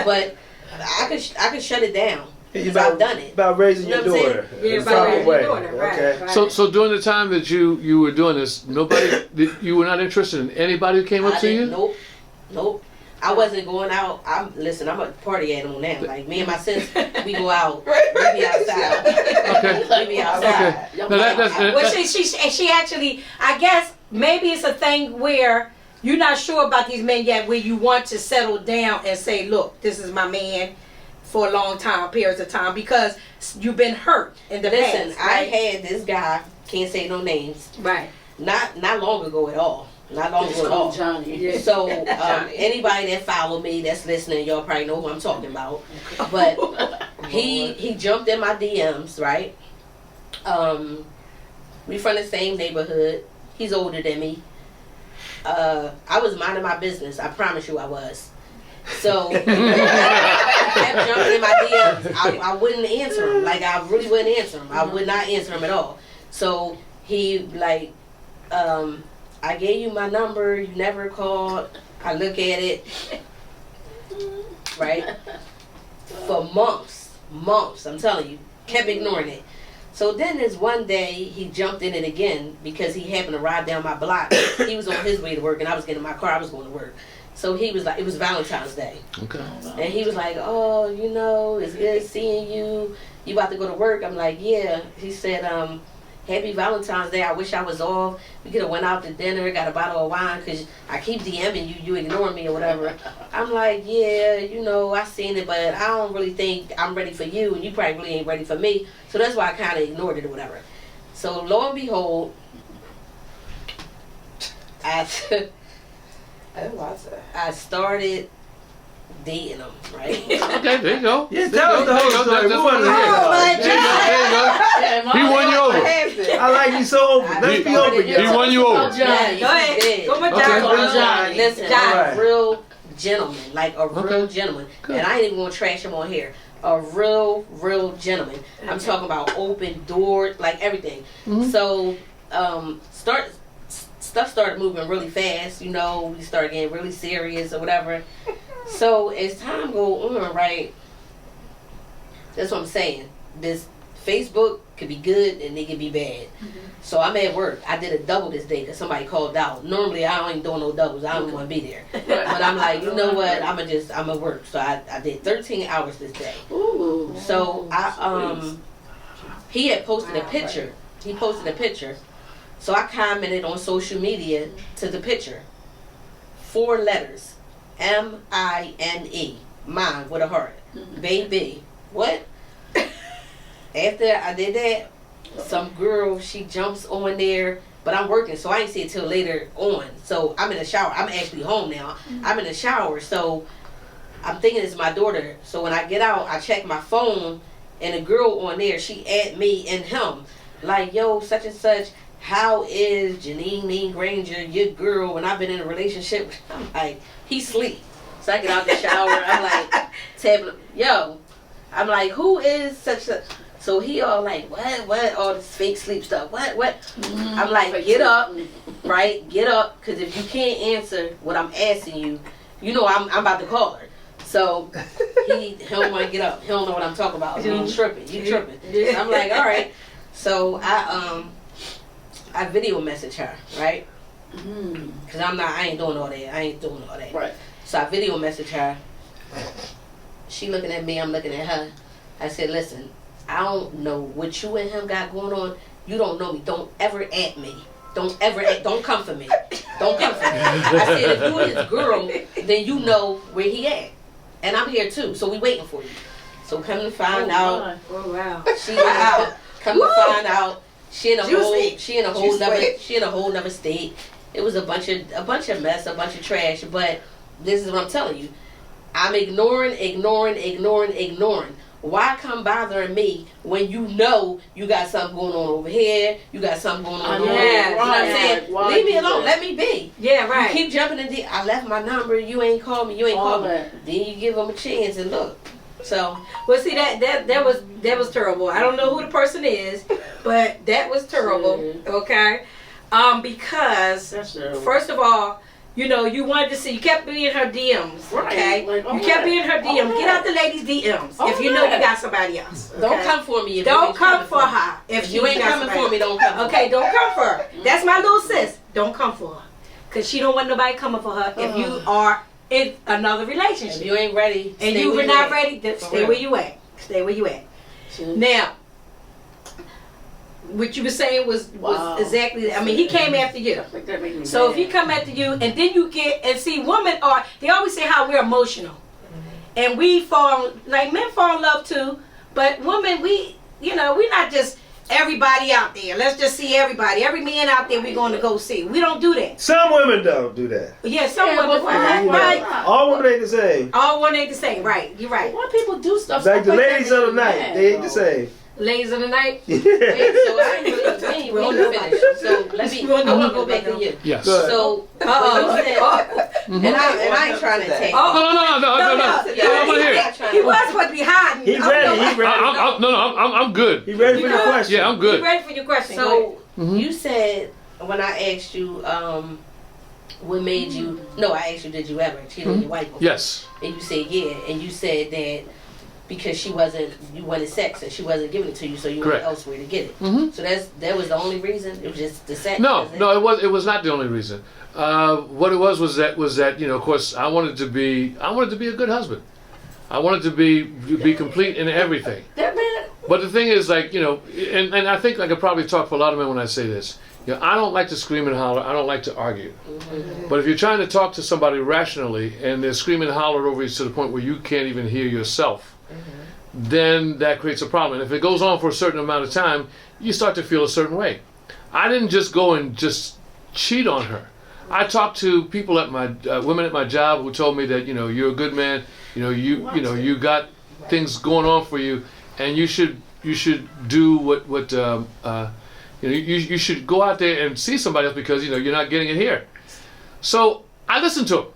But I could shut it down. I've done it. About raising your daughter. Yeah, about raising your daughter. Okay. Right. So during the time that you were doing this, you were not interested in anybody who came up to you? Nope. I wasn't going out. I'm a party animal now. Like me and my sis, we go out. We be outside. Okay. We be outside. Okay. No, Well, she actually, I guess maybe it's a thing where you're not sure about these men yet, where you want to settle down and say, look, this is my man for a long time, periods of time, because you've been hurt in the past. Listen, I had this guy, can't say no names. Right. Not long ago at all. Not long ago at all. Johnny. So anybody that follow me that's listening, y'all probably know who I'm talking about. But he jumped in my DMs, right? We from the same neighborhood. He's older than me. I was minding my business. I promise you I was. So he kept jumping in my DMs. I wouldn't answer him. Like I really wouldn't answer him. I would not answer him at all. So he like, I gave you my number. You never called. I look at it, right? For months. I'm telling you, kept ignoring it. So then there's one day he jumped in it again because he happened to ride down my block. He was on his way to work and I was getting in my car. I was going to work. So he was like, it was Valentine's Day. Okay. And he was like, oh, you know, it's good seeing you. You about to go to work? I'm like, yeah. He said, happy Valentine's Day. I wish I was off. We could have went out to dinner, got a bottle of wine, because I keep DMing you. You ignore me or whatever. I'm like, yeah, you know, I seen it, but I don't really think I'm ready for you, and you probably really ain't ready for me. So that's why I kind of ignored it or whatever. So lo and behold, I started dating him, right? Okay, there you go. Yeah, tell us the whole story. We want to hear it. There you go. He won you over. I like you so open. Let's be open. He won you over. Yeah, Go ahead. Go with John. Listen, Alright. a real gentleman, like a real Okay. gentleman. Good. And I ain't even gonna trash him on here. A real gentleman. I'm talking about open door, like everything. So, stuff started moving really fast. You know, we started getting really serious or whatever. So as time go on, right? That's what I'm saying. This Facebook could be good and it could be bad. So I'm at work. I did a double this day because somebody called out. Normally I don't even do no doubles. I don't want to be there. But I'm like, you know what? I'm at work. So I did 13 hours this day. Ooh. So he had posted a picture. He posted a picture. So I commented on social media to the picture. 4 letters. M-I-N-E. Mine with a heart. Baby. What? After I did that, some girl, she jumps on there, but I'm working, so I ain't see it till later on. So I'm in the shower. I'm actually home now. I'm in the shower, so I'm thinking it's my daughter. So when I get out, I check my phone, and a girl on there, she add me and him. Like, yo, such and such, how is Jeanine Granger, your girl, and I've been in a relationship? I'm like, he sleep. So I get out the shower, I'm like, tapping him, yo. I'm like, who is such a... So he all like, what, all this fake sleep stuff, what? I'm like, get up, right? Get up, because if you can't answer what I'm asking you, you know I'm about to call her. So he don't want to get up. He don't know what I'm talking about. You tripping. So I'm like, all right. So I video message her, right? Because I ain't doing all that. Right. So I video message her. She looking at me, I'm looking at her. I said, listen, I don't know what you and him got going on. You don't know me. Don't ever at me. Don't come for me. Don't come for me. I said, if you his girl, then you know where he at. And I'm here too, so we waiting for you. So come to find out. Oh, wow. Come to find out, she in a whole nother state. It was a bunch of mess, a bunch of trash. But this is what I'm telling you. I'm ignoring. why come bothering me when you know you got something going on over here, you got something going on over there? You know what I'm saying? Why Leave me do alone. that? Let me be. Yeah, right. You keep jumping in. I left my number. You ain't called me. You ain't All called me. that. Then you give them a chance and look. So Well, see that was terrible. I don't know who the person is, but that was terrible. Okay, because That's terrible. first of all, you know, you wanted to see. You kept being her DMs. Right. Okay, Like, you kept being her DMs. Get out the ladies' DMs if you know you got somebody else. don't okay? come for me. If you Don't ain't come coming for her if you ain't got coming somebody for me. Don't come. Okay, don't come for her. That's my little sis. Don't come for her, cause she don't want nobody coming for her if you are in another If relationship you ain't ready, and stay you where were not at. ready. Then For stay real. where you at. Stay where you at. Now, what you were saying was exactly. I mean, he came after you. Like that make me So mad. if he come after you, and then you get and see, women are. They always say how we're emotional, and we fall like men fall in love too. But women, we're not just everybody out there. Let's just see everybody. Every man out there, we're going to go see. We don't do that. Some women don't do that. Yeah, some Yeah, women. but Right. All women ain't the same. All one ain't the same. Right. You're right. Why people do stuff Like the that ladies of the make me night, mad, they ain't the though? same. Ladies of the night. Wait, so I ain't we ain't finished. So let me. I want to go back to you. Yes. Good. So Uh-oh. when you said, and I ain't trying to take. No. I want to hear it. He was supposed to be hiding. He ready. He ready. I'm good. He ready for the question. Yeah, I'm good. You ready for your question? Go So you said when I asked you, what made you? No, I asked you, did you ever cheat on your wife before? Yes. And you said yeah, and you said that because you wanted sex and she wasn't giving it to you, so you Correct. went elsewhere to get it. Mhm. So that was the only reason. It was just the sex. No, was it? no, it was not the only reason. What it was that of course I wanted to be a good husband. I wanted to be complete in everything. That man. But the thing is, like, and I think I could probably talk for a lot of men when I say this. I don't like to scream and holler. I don't like to argue. Mm-hmm. But if you're trying to talk to somebody rationally and they're screaming and hollering over you to the point where you can't even hear yourself, then that creates a problem. And if it goes on for a certain amount of time, you start to feel a certain way. I didn't just go and just cheat on her. I talked to people at my women at my job who told me that you're a good man. You got things going on for you, and you should do what you should go out there and see somebody else because you're not getting it here. So I listened to them,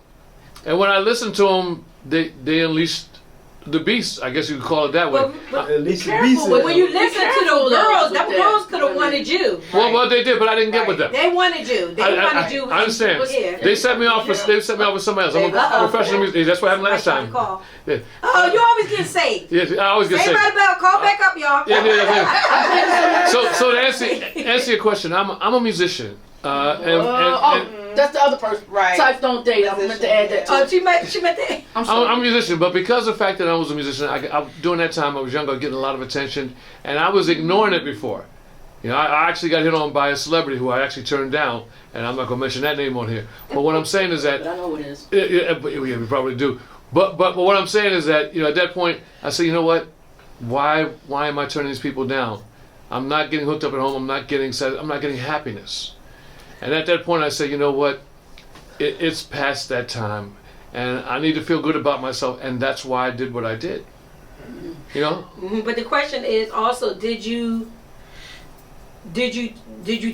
and when I listened to them, they unleashed the beast. I guess you could call it that way. At least the Careful beast. But when you listen to careful the girls, with them that. girls could have wanted you. Well, they did, but I didn't get with them. They wanted you. They wanted you. I understand. Yeah. They set me off with somebody else. I'm a professional musician. That's what happened last time. Call. Yeah. Oh, you always get saved. Yes, I always get Say saved. right about call back up, y'all. Yeah. So to answer your question, I'm a musician. That's the other person. Right. Type don't date. I meant to add that too. Oh, she meant that. I'm a musician, but because of the fact that I was a musician, during that time I was younger, getting a lot of attention, and I was ignoring it before. I actually got hit on by a celebrity who I actually turned down, and I'm not going to mention that name on here. But what I'm saying is that But I know what it is. yeah, we probably do. But what I'm saying is that at that point I said, you know what? Why am I turning these people down? I'm not getting hooked up at home. I'm not getting happiness. And at that point I said, you know what? It's past that time, and I need to feel good about myself, and that's why I did what I did. But the question is also, did you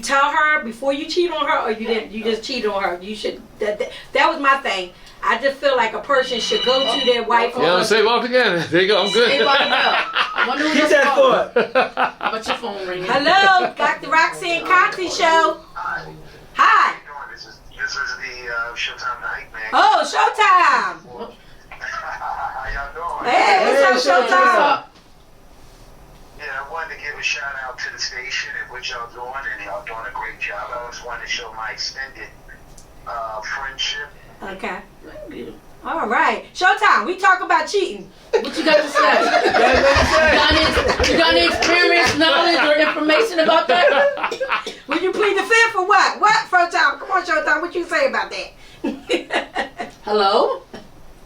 tell her before you cheat on her, or you didn't? You just cheated on her. You should. That was my thing. I just feel like a person should go to their wife. I'm save off again. There you go. I'm good. Hey, right now. I wonder who Keep this that for. thought. But your phone ringing. Hello, Dr. Roxanne Contee show. Hi. This is the Showtime night, man. Oh, Showtime. How y'all doing? Hey, what's up, Showtime? Yeah, I wanted to give a shout out to the station and what y'all doing, and y'all doing a great job. I just wanted to show my extended friendship. Okay. All right. Showtime. We talk about cheating. What you got to say? You got any experience, knowledge, or information about that? Would you plead the fifth for what? What, Showtime? Come on, Showtime. What you say about that? Hello?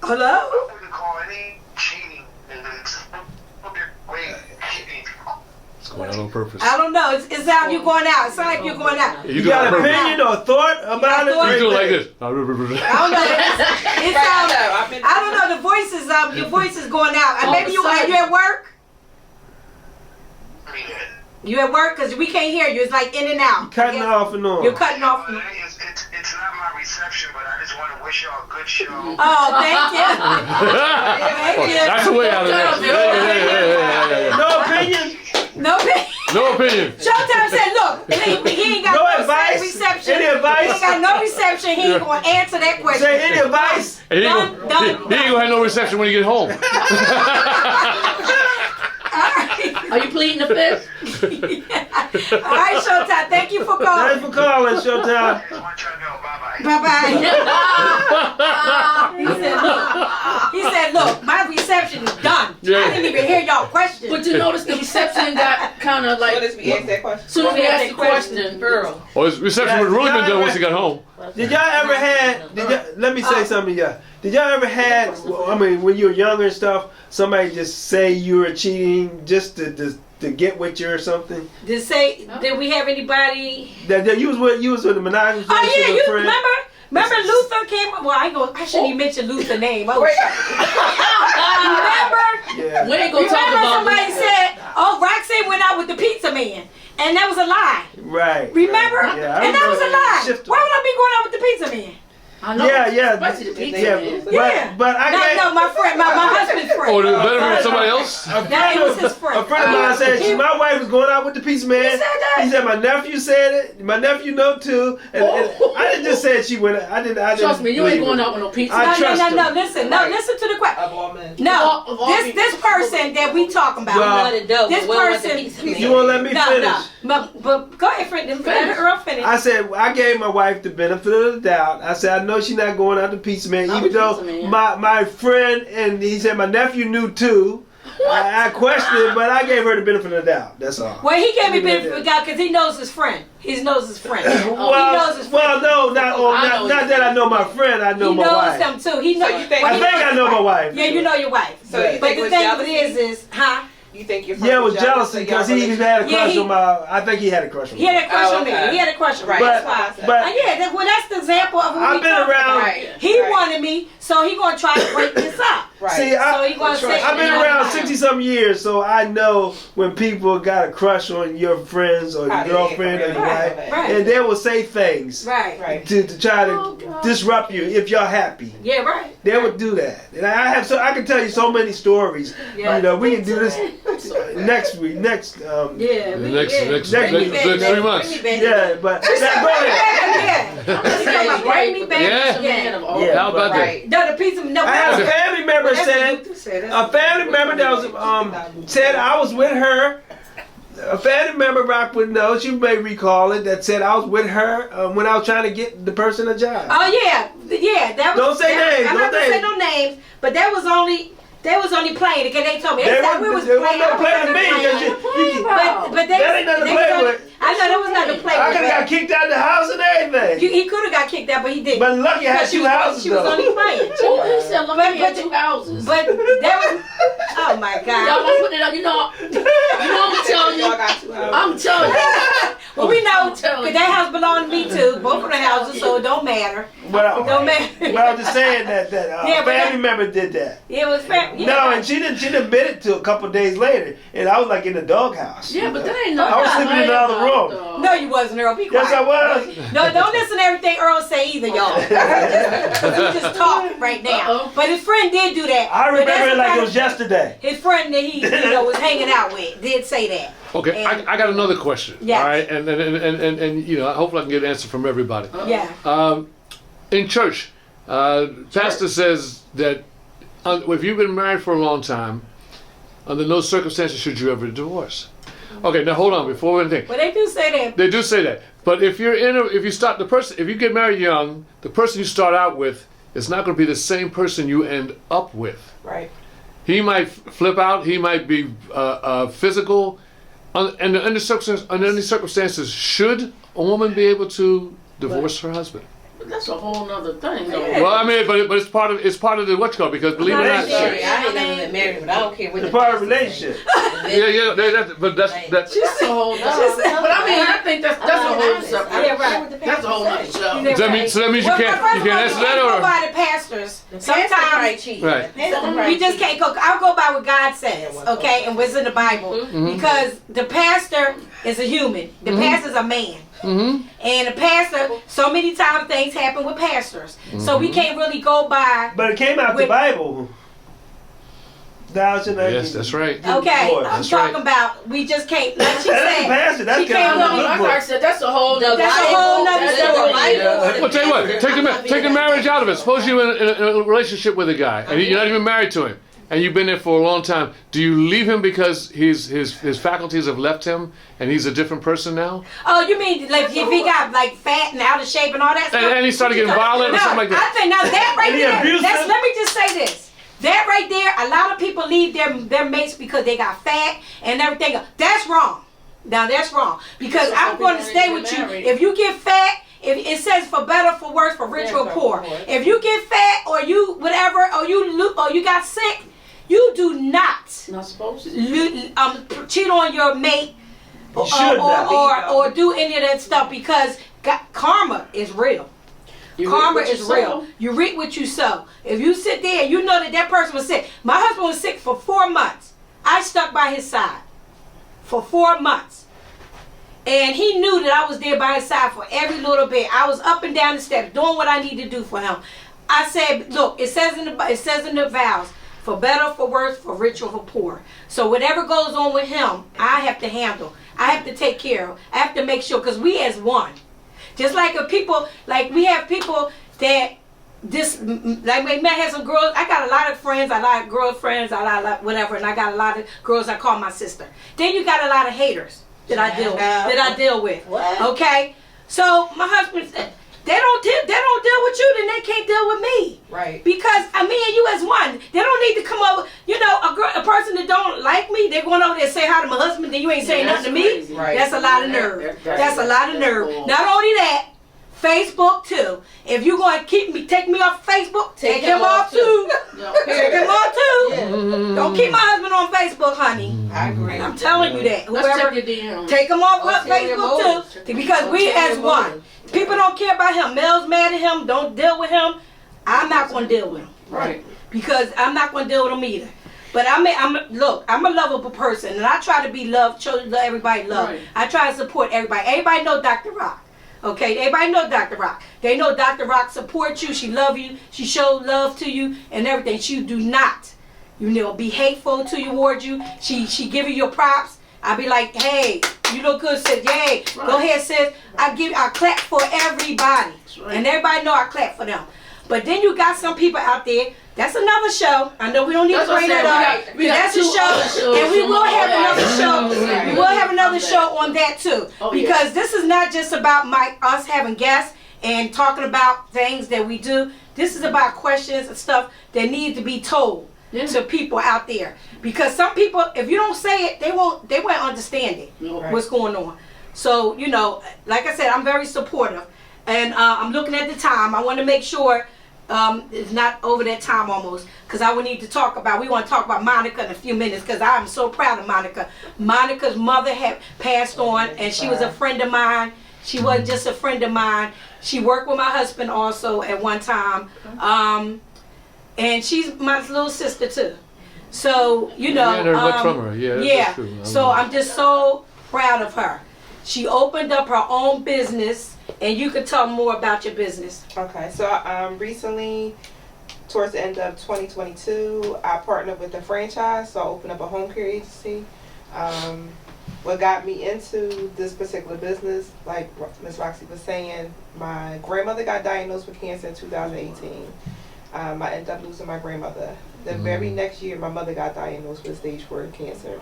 Hello? I wouldn't call any cheating. It's a great cheating. It's going out on purpose. I don't know. It sounds you going out. It sounds like you're going out. You got an opinion or thought about it? thought? You do it like this. I don't know. It sounds. I don't know. The voice is your voice is going out. And maybe you are you at work? You at work? Because we can't hear you. It's like in and out. Cutting off and on. You're cutting off. It's not my reception, but I just want to wish y'all a good show. Oh, thank you. Thank you. That's the way out of that. Yeah. No opinion. No opinion. No opinion. Showtime said, look, he ain't got No no advice? reception. Any advice? He ain't got no reception. He ain't going to answer that question. Say any advice? And he ain't Done, gonna have no reception when you get home. Are you pleading the fifth? All right, Showtime. Thank you for calling. Thanks for calling, Showtime. I just want y'all to know. Bye-bye. Bye-bye. he said, look, my reception is done. Yeah. I didn't even hear y'all question. But you notice the reception got kind of What like. is we ask that question? Soon as we asked the question, Earl. Well, his reception was really been done once he got home. Did y'all ever had? Let me say something, y'all. Did y'all ever had? I mean, when you were younger and stuff, somebody just say you were cheating just to get with you or something? Did we have anybody? That you was with the monogamous Oh yeah, you friend. remember Luther came? Well, I shouldn't even mention Luther name. Oh, remember? Yeah. we ain't gonna talk Remember about somebody said, "Oh, Roxanne went out with the pizza man," and that was a lie. Right. Remember? Right. Yeah, I And that was a remember lie. Shifter. Why would I be going out with the pizza man? I know. Yeah. Especially the pizza Yeah, man. Yeah. but I No, my friend, my husband's friend. Oh, better than somebody else? A it was his friend. A friend of mine said my wife was going out with the pizza man. He said that? He said my nephew said it. My nephew know too. And I didn't just say she went. I didn't. Trust me, you ain't believe going it. out with no pizza. I trust No. him. Listen, listen to the question. Of all men. No, Of all this person that we talking about. Well, This person. You won't let me finish. But go ahead, friend. Let Earl finish. I said I gave my wife the benefit of the doubt. I said I know she's not going out to pizza man, I'm even a though pizza man. my friend and he said my nephew knew too. I questioned it, but I gave her the benefit of the doubt. That's all. Well, he gave me benefit of the doubt because he knows his friend. He knows his friend. He knows his friend. Well, no, not that I know my friend. I know He my knows wife. them too. He knows. you think- I think I know my wife. Yeah, you know your wife. So you But think the it was thing of it jealousy? is, huh? You think your Yeah, it was jealousy because he even had a Yeah, crush he- on my. I think he had a crush on me. He had a crush Oh, on me. okay. He had a crush on me. Right. That's But- why. but- Yeah, that's the example of who I've we been talking around- about. Right. He Right. wanted me, so he gonna try to break this up. Right. See, So he gonna say I've been around 60-something years, so I know when people got a crush on your friends or your How they girlfriend or act, your right, wife, right. and they will say things Right. Right. to try to Oh, God. disrupt you if you're happy. Yeah, right. They would do that, and I can tell you so many stories. Yeah. You know, we can do this next week. Yeah. The next next 3 months. Yeah, but go ahead. Yeah. Bring me back. Yeah. Yeah. Yeah, How about that? Right. No, the pizza. No, I had a family member said. A family member that was said I was with her. A family member Rock would know, you may recall it, that said I was with her when I was trying to get the person a job. Oh yeah. That was. Don't say names, I'm don't not gonna say- say no names, but that was only. They was only playing because they told me. They said we was wasn't playing. no playing to me. I was Because playing. But they, That ain't nothing to they play was only- with. I know there was nothing to play I with. could have got but kicked out of the house and everything. He could have got kicked out, but he didn't. But lucky I had Because two houses she was though. only playing. He said, look, But- he had but- 2 houses. But that was. Oh my Y'all God. gonna put it up, you know I'm telling Y'all you. got 2 houses. I'm telling you. Well, we know I'm telling because you. that house belonged to me too. Both of the houses, so it don't matter. But Don't matter. I'm just saying that Yeah, but family member did that. It was fair. Yeah, No, and she didn't admit it till a couple of days later, and I was like in the doghouse. Yeah, but that ain't nothing. I was sleeping in the other room. room. No, you wasn't, Earl. Be quiet. Yes, I was. No, don't listen to everything Earl say either, y'all. We just talk right now. Uh-oh. But his friend did do that. I But that's remember it the like kind it of- was yesterday. His friend that he was hanging out with did say that. Okay, And- I got another question. Yeah. All right, and you know, hopefully I can get an answer from everybody. Yeah. In church, pastor says that if you've been married for a long time, under no circumstances should you ever divorce. Okay, now hold on before we anything. Well, they do say that. They do say that, but if you get married young, the person you start out with is not going to be the same person you end up with. Right. He might flip out. He might be physical. And under any circumstances, should a woman be able to divorce her husband? that's a whole nother thing. Though. Well, I mean, but it's part of the what's called, because believe it or not. Sorry, I ain't never been married, but I don't care what It's part of relationship. But that's That's a whole nother. But I mean, I think that's a whole separate. Yeah, right. That's a whole nother show. So that means you can't answer that, go or by the pastors. Sometimes right. we just can't go. I'll go by what God says, okay, and what's in the Bible, because the pastor is a human. The pastor's a man. And the pastor, so many times things happen with pastors. So we can't really go by. But it came out the Bible. Yes, that's right. Okay, I'm That's talking right. about, we just can't, like she That's said. the pastor. That's she can't kind of really- Like I said, that's a whole nother. That's a whole nother story. Well, tell you what, take the marriage out of it. Suppose you're in a relationship with a guy, and you're not even married to him, and you've been there for a long time. Do you leave him because his faculties have left him, and he's a different person now? Oh, you mean like if he got like fat and out of shape and all that stuff? And he started getting violent or something like that? I think now that right And he there, abused him? let me just say this. That right there, a lot of people leave their mates because they got fat and everything. That's wrong. Now that's wrong. Because So I'm some going to people stay ain't with get you. married. If you get fat, if it says for better, for worse, for rich or poor. If you get fat or you whatever, or you got sick, you do not Not supposed to. cheat on your mate or do any of that stuff, because karma is real. Karma is real. You reap what you sow. If you sit there and you know that person was sick. My husband was sick for 4 months. I stuck by his side for 4 months. And he knew that I was there by his side for every little bit. I was up and down the steps doing what I need to do for him. I said, look, it says in the vows, for better, for worse, for rich or for poor. So whatever goes on with him, I have to handle. I have to take care of. I have to make sure, because we as one. Just like we have people that like we might have some girls. I got a lot of friends, a lot of girlfriends, a lot of whatever, and I got a lot of girls I call my sister. Then you got a lot of haters that I deal with. What? Okay, so my husband said they don't deal with you, then they can't deal with me. Right. Because me and you as one. They don't need to come over. You know, a person that don't like me, they're going over there and say hi to my husband, then you ain't saying nothing to me. Crazy. Right. That's a lot of nerve. That's a lot of nerve. cool. Not only that, Facebook too. If you're going to take me off Facebook, take him off too. Take him off too. Don't keep my husband on Facebook, honey. I agree. I'm telling you that. Let's Whoever, check your DM. take him off Ulterior Facebook motives. too. Because we as one. People don't care about him. Mel's mad at him. Don't deal with him. I'm not going to deal with him. Right. Because I'm not going to deal with him either. But I'm a lovable person, and I try to be loved, show everybody love. Right. I try to support everybody. Everybody know Dr. Rock. Okay, everybody know Dr. Rock. They know Dr. Rock supports you. She love you. She shows love to you and everything. She do not, be hateful towards you. She give you your props. I be like, hey, you look good, sis. Yay, go ahead, sis. I clap for everybody, Right. and everybody know I clap for them. But then you got some people out there. That's another show. I know we don't need to bring that up. We got That's a two show, other shows and we from will have all another that. show. We will have another show on that too, Oh, yeah. because this is not just about us having guests and talking about things that we do. This is about questions and stuff that need to be told to people out there. Because some people, if you don't say it, they won't understand it. Right. What's going on. So like I said, I'm very supportive, and I'm looking at the time. I want to make sure. It's not over that time almost, because we want to talk about Monica in a few minutes, because I'm so proud of Monica. Monica's mother had passed on, and she was a friend of mine. She wasn't just a friend of mine. She worked with my husband also at one time. And she's my little sister too. So, I heard much from her. Yeah, that's true. So I'm just so proud of her. She opened up her own business, and you could tell more about your business. Okay, so recently, towards the end of 2022, I partnered with a franchise, so I opened up a home care agency. What got me into this particular business, like Ms. Roxy was saying, my grandmother got diagnosed with cancer in 2018. I ended up losing my grandmother. The very next year, my mother got diagnosed with stage 4 cancer.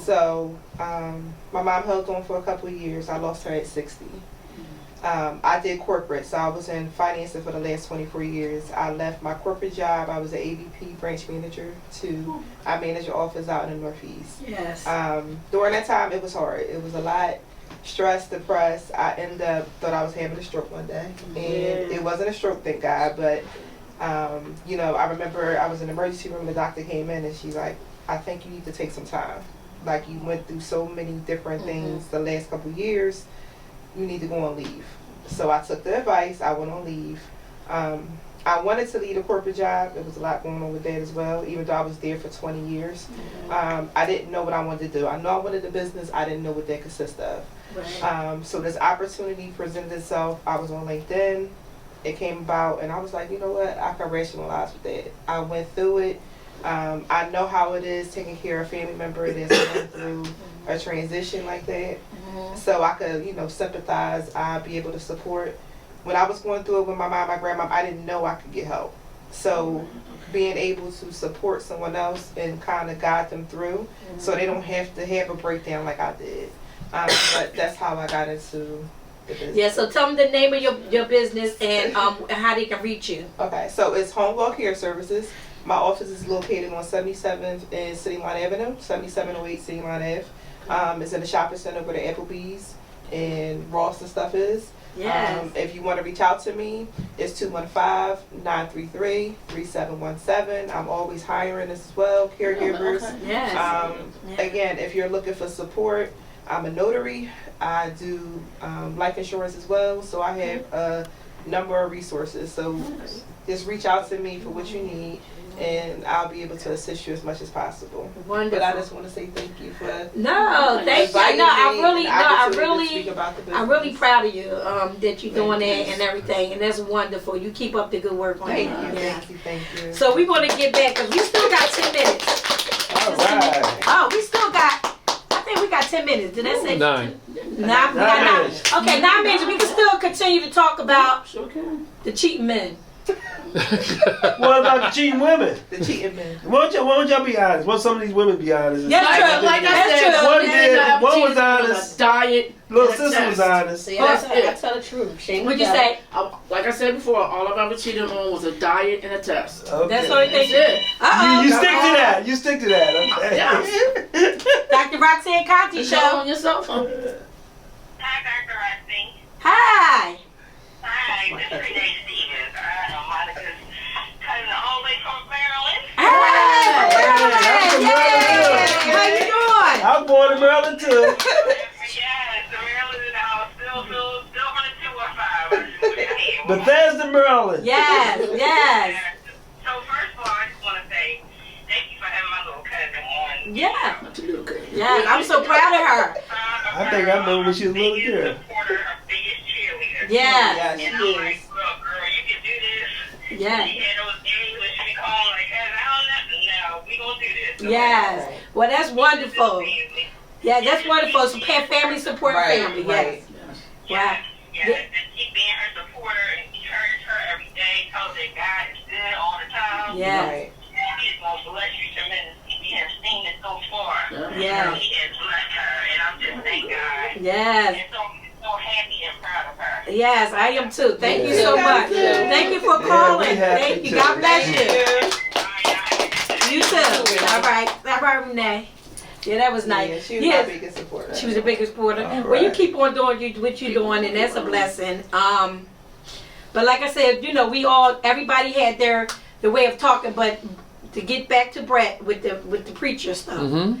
So my mom held on for a couple of years. I lost her at 60. I did corporate, so I was in financing for the last 24 years. I left my corporate job. I was an AVP branch manager I managed an office out in the Northeast. Yes. During that time, it was hard. It was a lot. stressed, depressed. I ended up thought I was having a stroke one day, and it wasn't a stroke, thank God. But you know, I remember I was in the emergency room. The doctor came in, and she's like, "I think you need to take some time. Like, you went through so many different things the last couple of years. You need to go on leave." So I took the advice. I went on leave. I wanted to lead a corporate job. There was a lot going on with that as well, even though I was there for 20 years. I didn't know what I wanted to do. I know I wanted a business. I didn't know what that consisted of. Right. So this opportunity presented itself. I was on LinkedIn. It came about, and I was like, you know what? I can rationalize with that. I went through it. I know how it is taking care of a family member that's going through a transition like that. So I could, you know, sympathize. I'd be able to support. When I was going through it with my mom, my grandma, I didn't know I could get help. So being able to support someone else and kind of guide them through so they don't have to have a breakdown like I did. But that's how I got into the business. Yeah, so tell them the name of your business and how they can reach you. Okay, so it's Homewell Care Services. My office is located on 77th and City Line Avenue, 7708 City Line Ave. It's in the shopping center where the Applebee's and Ross and stuff is. Yes. If you want to reach out to me, it's 215-933-3717. I'm always hiring as well, caregivers. Yes. Again, if you're looking for support, I'm a notary. I do life insurance as well, so I have a number of resources. So just reach out to me for what you need, and I'll be able to assist you as much as possible. Wonderful. But I just want to say thank you for thank you. I'm really proud of you that you're doing that and everything, and that's wonderful. You keep up the good work on Thank it. you. So we're going to get back because we still got 10 minutes. All right. Oh, we still got. I think we got 10 minutes. Did I say 9. 9? We got 9. Okay, 9 minutes. We can still continue to talk about the cheating men. What about the cheating women? The cheating men. Why don't y'all be honest? Why don't some of these women be honest? Yes, true. Like I That's said, true. One was honest. Diet. Little sister was honest. See, That's I it. tell the truth. Shame What'd the you devil. say? Like I said before, all I've ever cheated on was a diet and a test. Okay. That's the only thing. That's it. You stick to that. You stick to that. Okay. Yes. Dr. Roxanne Contee Show Show. on yourself. Hi, Dr. Roxanne. Hi. Hi, this is Renee Stevens. I'm Monica's cousin all the way from Maryland. Hey. How you doing? I was born in Maryland too. Yes, the Maryland in the house. Still running 215. Bethesda, Maryland. Yes. So first of all, I just want to say thank you for having my little cousin on. Yeah. I'm so proud of her. I think I know when she was a little girl. Supporter, her biggest cheerleader. Yeah. And I'm like, look, girl, you can do this. Yeah. She had those days when she be calling like, hey, I don't know. We gonna do this. Yes. Well, that's wonderful. Yeah, that's wonderful. So family support family. Yes. Wow. Yeah, and keep being her supporter and encourage her every day. Tell her that God is good all the time. Yeah. He is going to bless you tremendously. We have seen it so far. Yeah. He has blessed her, and I'm just thank God. Yes. And so happy and proud of her. Yes, I am too. Thank you so much. Thank you for calling. Thank you. God bless you. You too. All right, Renee. Yeah, that was nice. Yeah, she was my biggest supporter. She was the biggest supporter. Well, you keep on doing what you're doing, and that's a blessing. But like I said, you know, everybody had the way of talking. But to get back to Brett with the preacher stuff,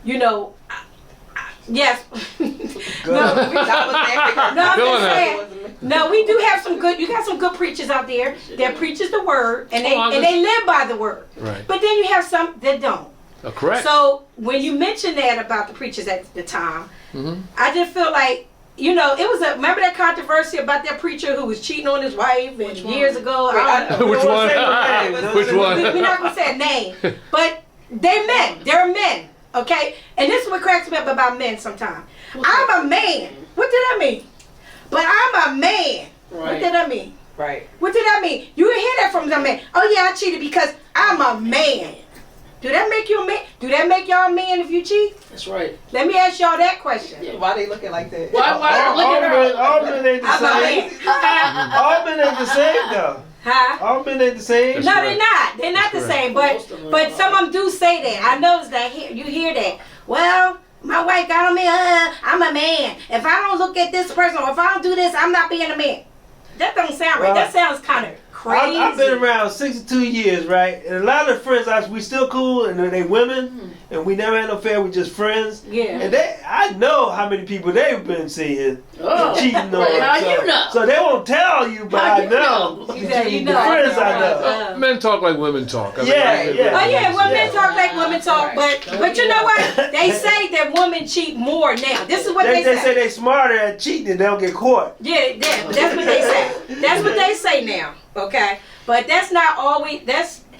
you know, yes. No, we do have some good. You got some good preachers out there that preaches the word, and they live by the word. Right. But then you have some that don't. Correct. So when you mentioned that about the preachers at the time, I just feel like, you know, it was remember that controversy about that preacher who was cheating on his wife and years ago. Which one? Which one? We're not gonna say a name, but they're men. They're men. Okay, and this is what cracks me up about men sometimes. I'm a man. What did I mean? But I'm a man. Right. What did I mean? Right. What did I mean? You hear that from some man. Oh yeah, I cheated because I'm a man. Do that make you a man? Do that make y'all a man if you cheat? That's right. Let me ask y'all that question. Why they looking like that? Why look at her? All men ain't the I'm a same. man. All men ain't the same though. Huh? All men ain't the same. No, they're not. They're not the That's same. Most of them But are. some of them do say that. I noticed that. You hear that. Well, my my wife got on me, I'm a man. If I don't look at this person, or if I don't do this, I'm not being a man. That don't sound right. That sounds kind of crazy. I've been around 62 years, right? And a lot of the friends, we still cool, and they women, and we never had no affair. We just friends. Yeah. And I know how many people they've been seeing cheating on. How you know? So they won't tell you, but I know. You The know. friends I know. Men talk like women talk. I mean, Yeah. Oh yeah, women talk like women talk, but you know what? They say that women cheat more now. This is what they They say they smarter at cheating and they don't get caught. Yeah, that's what they say. That's what they say now. Okay, but that's not always.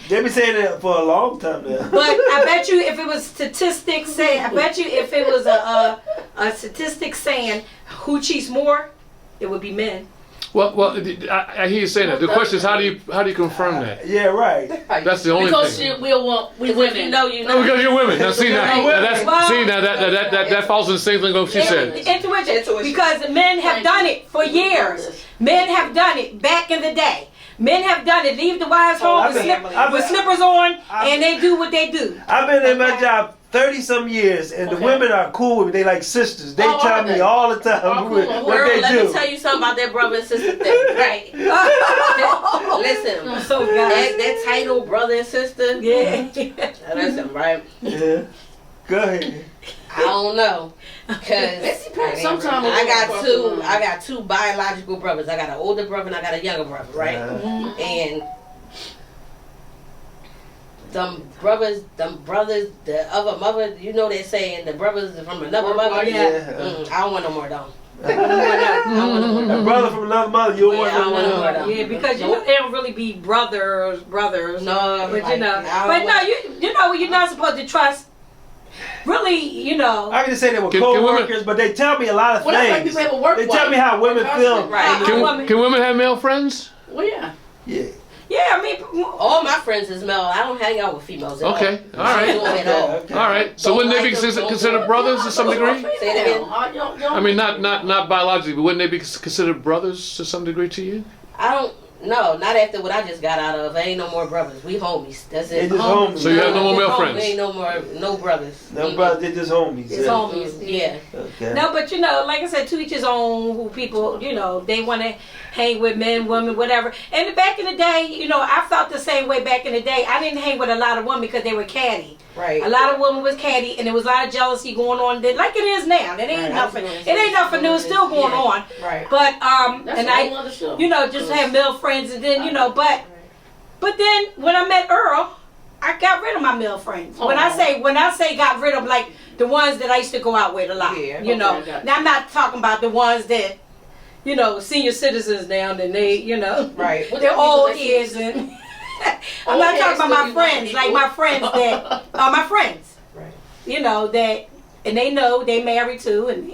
They been saying that for a long time now. But I bet you if it was statistics saying, I bet you if it was a statistic saying who cheats more, it would be men. Well, I hear you saying that. The question is, how do you confirm that? Yeah, right. That's the only Because thing. we women. You know. No, because you're women. Now see that falls in the same thing what she said. Intuition. Because men have done it for years. Men have done it back in the day. Men have done it. Leave the wives home with slippers on, and they do what they do. I've been in my job 30-some years, and the women are cool with me. They like sisters. They tell me all the time what Earl, they let do. me tell you something about that brother and sister thing, right? Listen, that title, brother and sister. Yeah. Listen, right? Yeah. Go ahead. I don't know, cause Sometimes I got two biological brothers. I got an older brother and I got a younger brother, right? And them brothers, the other mother, you know they're saying the brothers from another mother. Yeah. I don't want no more though. A brother from another mother, you don't want no more. Yeah, because you know they don't really be brothers. No, But you know, you know you're not supposed to trust. Really, you know. I can just say they were co-workers, but they tell me a lot of things. They tell me how women feel. Right. Can women have male friends? Well, yeah. Yeah. Yeah, I mean, all my friends is male. I don't hang out with females at Okay, all. all right. Okay. All right. So wouldn't they be considered brothers to some degree? Say that again. I mean, not biologically, but wouldn't they be considered brothers to some degree to you? I don't. No, not after what I just got out of. Ain't no more brothers. We homies. That's it. They just homies. So you have no more male friends? Ain't no brothers. No brothers, they're just homies. it's homies. Yeah. Okay. No, but you know, like I said, to each his own. Who people, you know, they want to hang with men, women, whatever. And back in the day, you know, I felt the same way back in the day. I didn't hang with a lot of women because they were catty. Right. A lot of women was catty, and there was a lot of jealousy going on. Like it is now. It ain't nothing. It ain't nothing new. It's still going on. Right. But That's and a whole other show. you know, just have male friends, and then you know, but then when I met Earl, I got rid of my male friends. When I say got rid of, like the ones that I used to go out with a lot. Yeah. You know. Now I'm not talking about the ones that, you know, senior citizens now, and they, you know, Right. they're old heads and. I'm not talking about my friends, like my friends that are my friends. Right. You know that, and they know they married too, and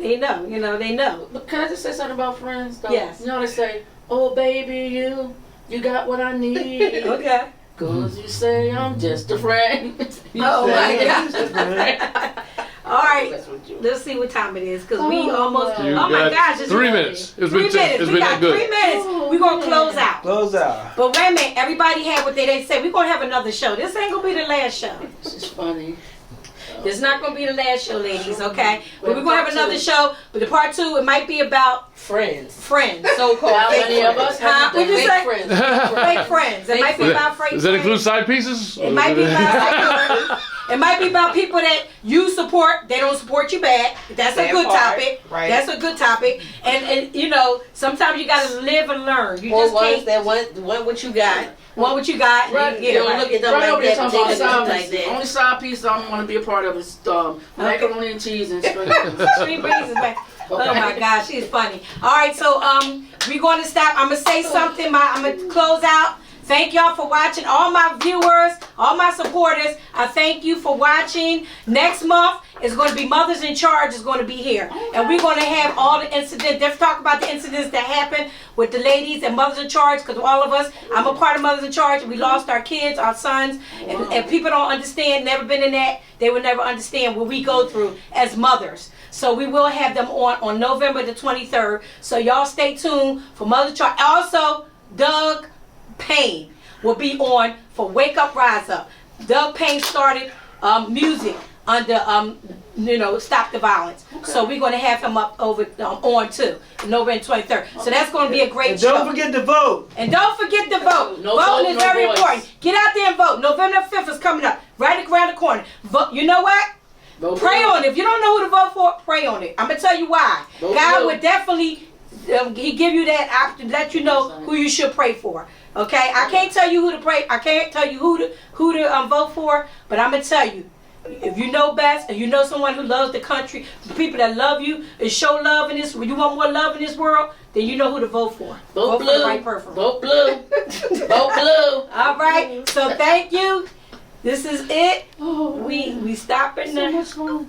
they know, you know, they know. But can I just say something about friends, though? Yes. You know they say, "Oh baby, you got what I need." Okay. Cause you say I'm just a friend. Oh my God. All right, let's see what time it is, because we almost. You Oh my got gosh, it's 3 minutes. It's been 3 minutes. it's We been got that good. 3 minutes. We're gonna close out. Close out. But wait a minute, everybody had what they say. We're gonna have another show. This ain't gonna be the last show. This is funny. It's not gonna be the last show, ladies. Okay, but we're gonna have another show. But the part 2, it might be about Friends. so-called How fake many of friends. us Huh? have What'd you Fake say? friends. Fake friends. It might be about fake Does that include friends. side pieces? It might be about it might be about people that you support. They don't support you back. That's a That good part, topic. right. That's a good topic. And you know, sometimes you gotta live and learn. You Or just ones can't that want what you got. want what you got. Right, Yeah, You don't right. look at them Right over there like that. talking They about look side like piece. that. Only side piece I want to be a part of is macaroni and cheese and straight. Street breezes back. Oh my gosh, she's funny. All right, so we're going to stop. I'm gonna say something. I'm gonna close out. Thank y'all for watching. All my viewers, all my supporters, I thank you for watching. Next month is going to be Mothers in Charge is going to be here. And we're going to have all the incidents. Let's talk about the incidents that happened with the ladies and Mothers in Charge, because all of us, I'm a part of Mothers in Charge. We lost our kids, our sons, and people don't understand, never been in that. They will never understand what we go through as mothers. So we will have them on November the 23rd. So y'all stay tuned for Mothers in Charge. Also, Doug Payne will be on for Wake Up, Rise Up. Doug Payne started music under Stop the Violence. Okay. So we're going to have him up over on too, November 23rd. So that's going to be a great And show. don't forget to vote. And don't forget to vote. No Voting vote, is no very voice. important. Get out there and vote. November 5th is coming up, right around the corner. Vote. You know what? Vote Pray blue. on it. If you don't know who to vote for, pray on it. I'm gonna tell you why. Vote God blue. would definitely He give you that option, let you know who you should pray for. Okay, I can't tell you who to pray. I can't tell you who to vote for. But I'm gonna tell you, if you know best, and you know someone who loves the country, the people that love you and show love in this, you want more love in this world, then you know who to vote for. Vote for blue. the right person. Vote blue. Vote blue. All right. So thank you. This is it. Oh, We stopping so now. much fun.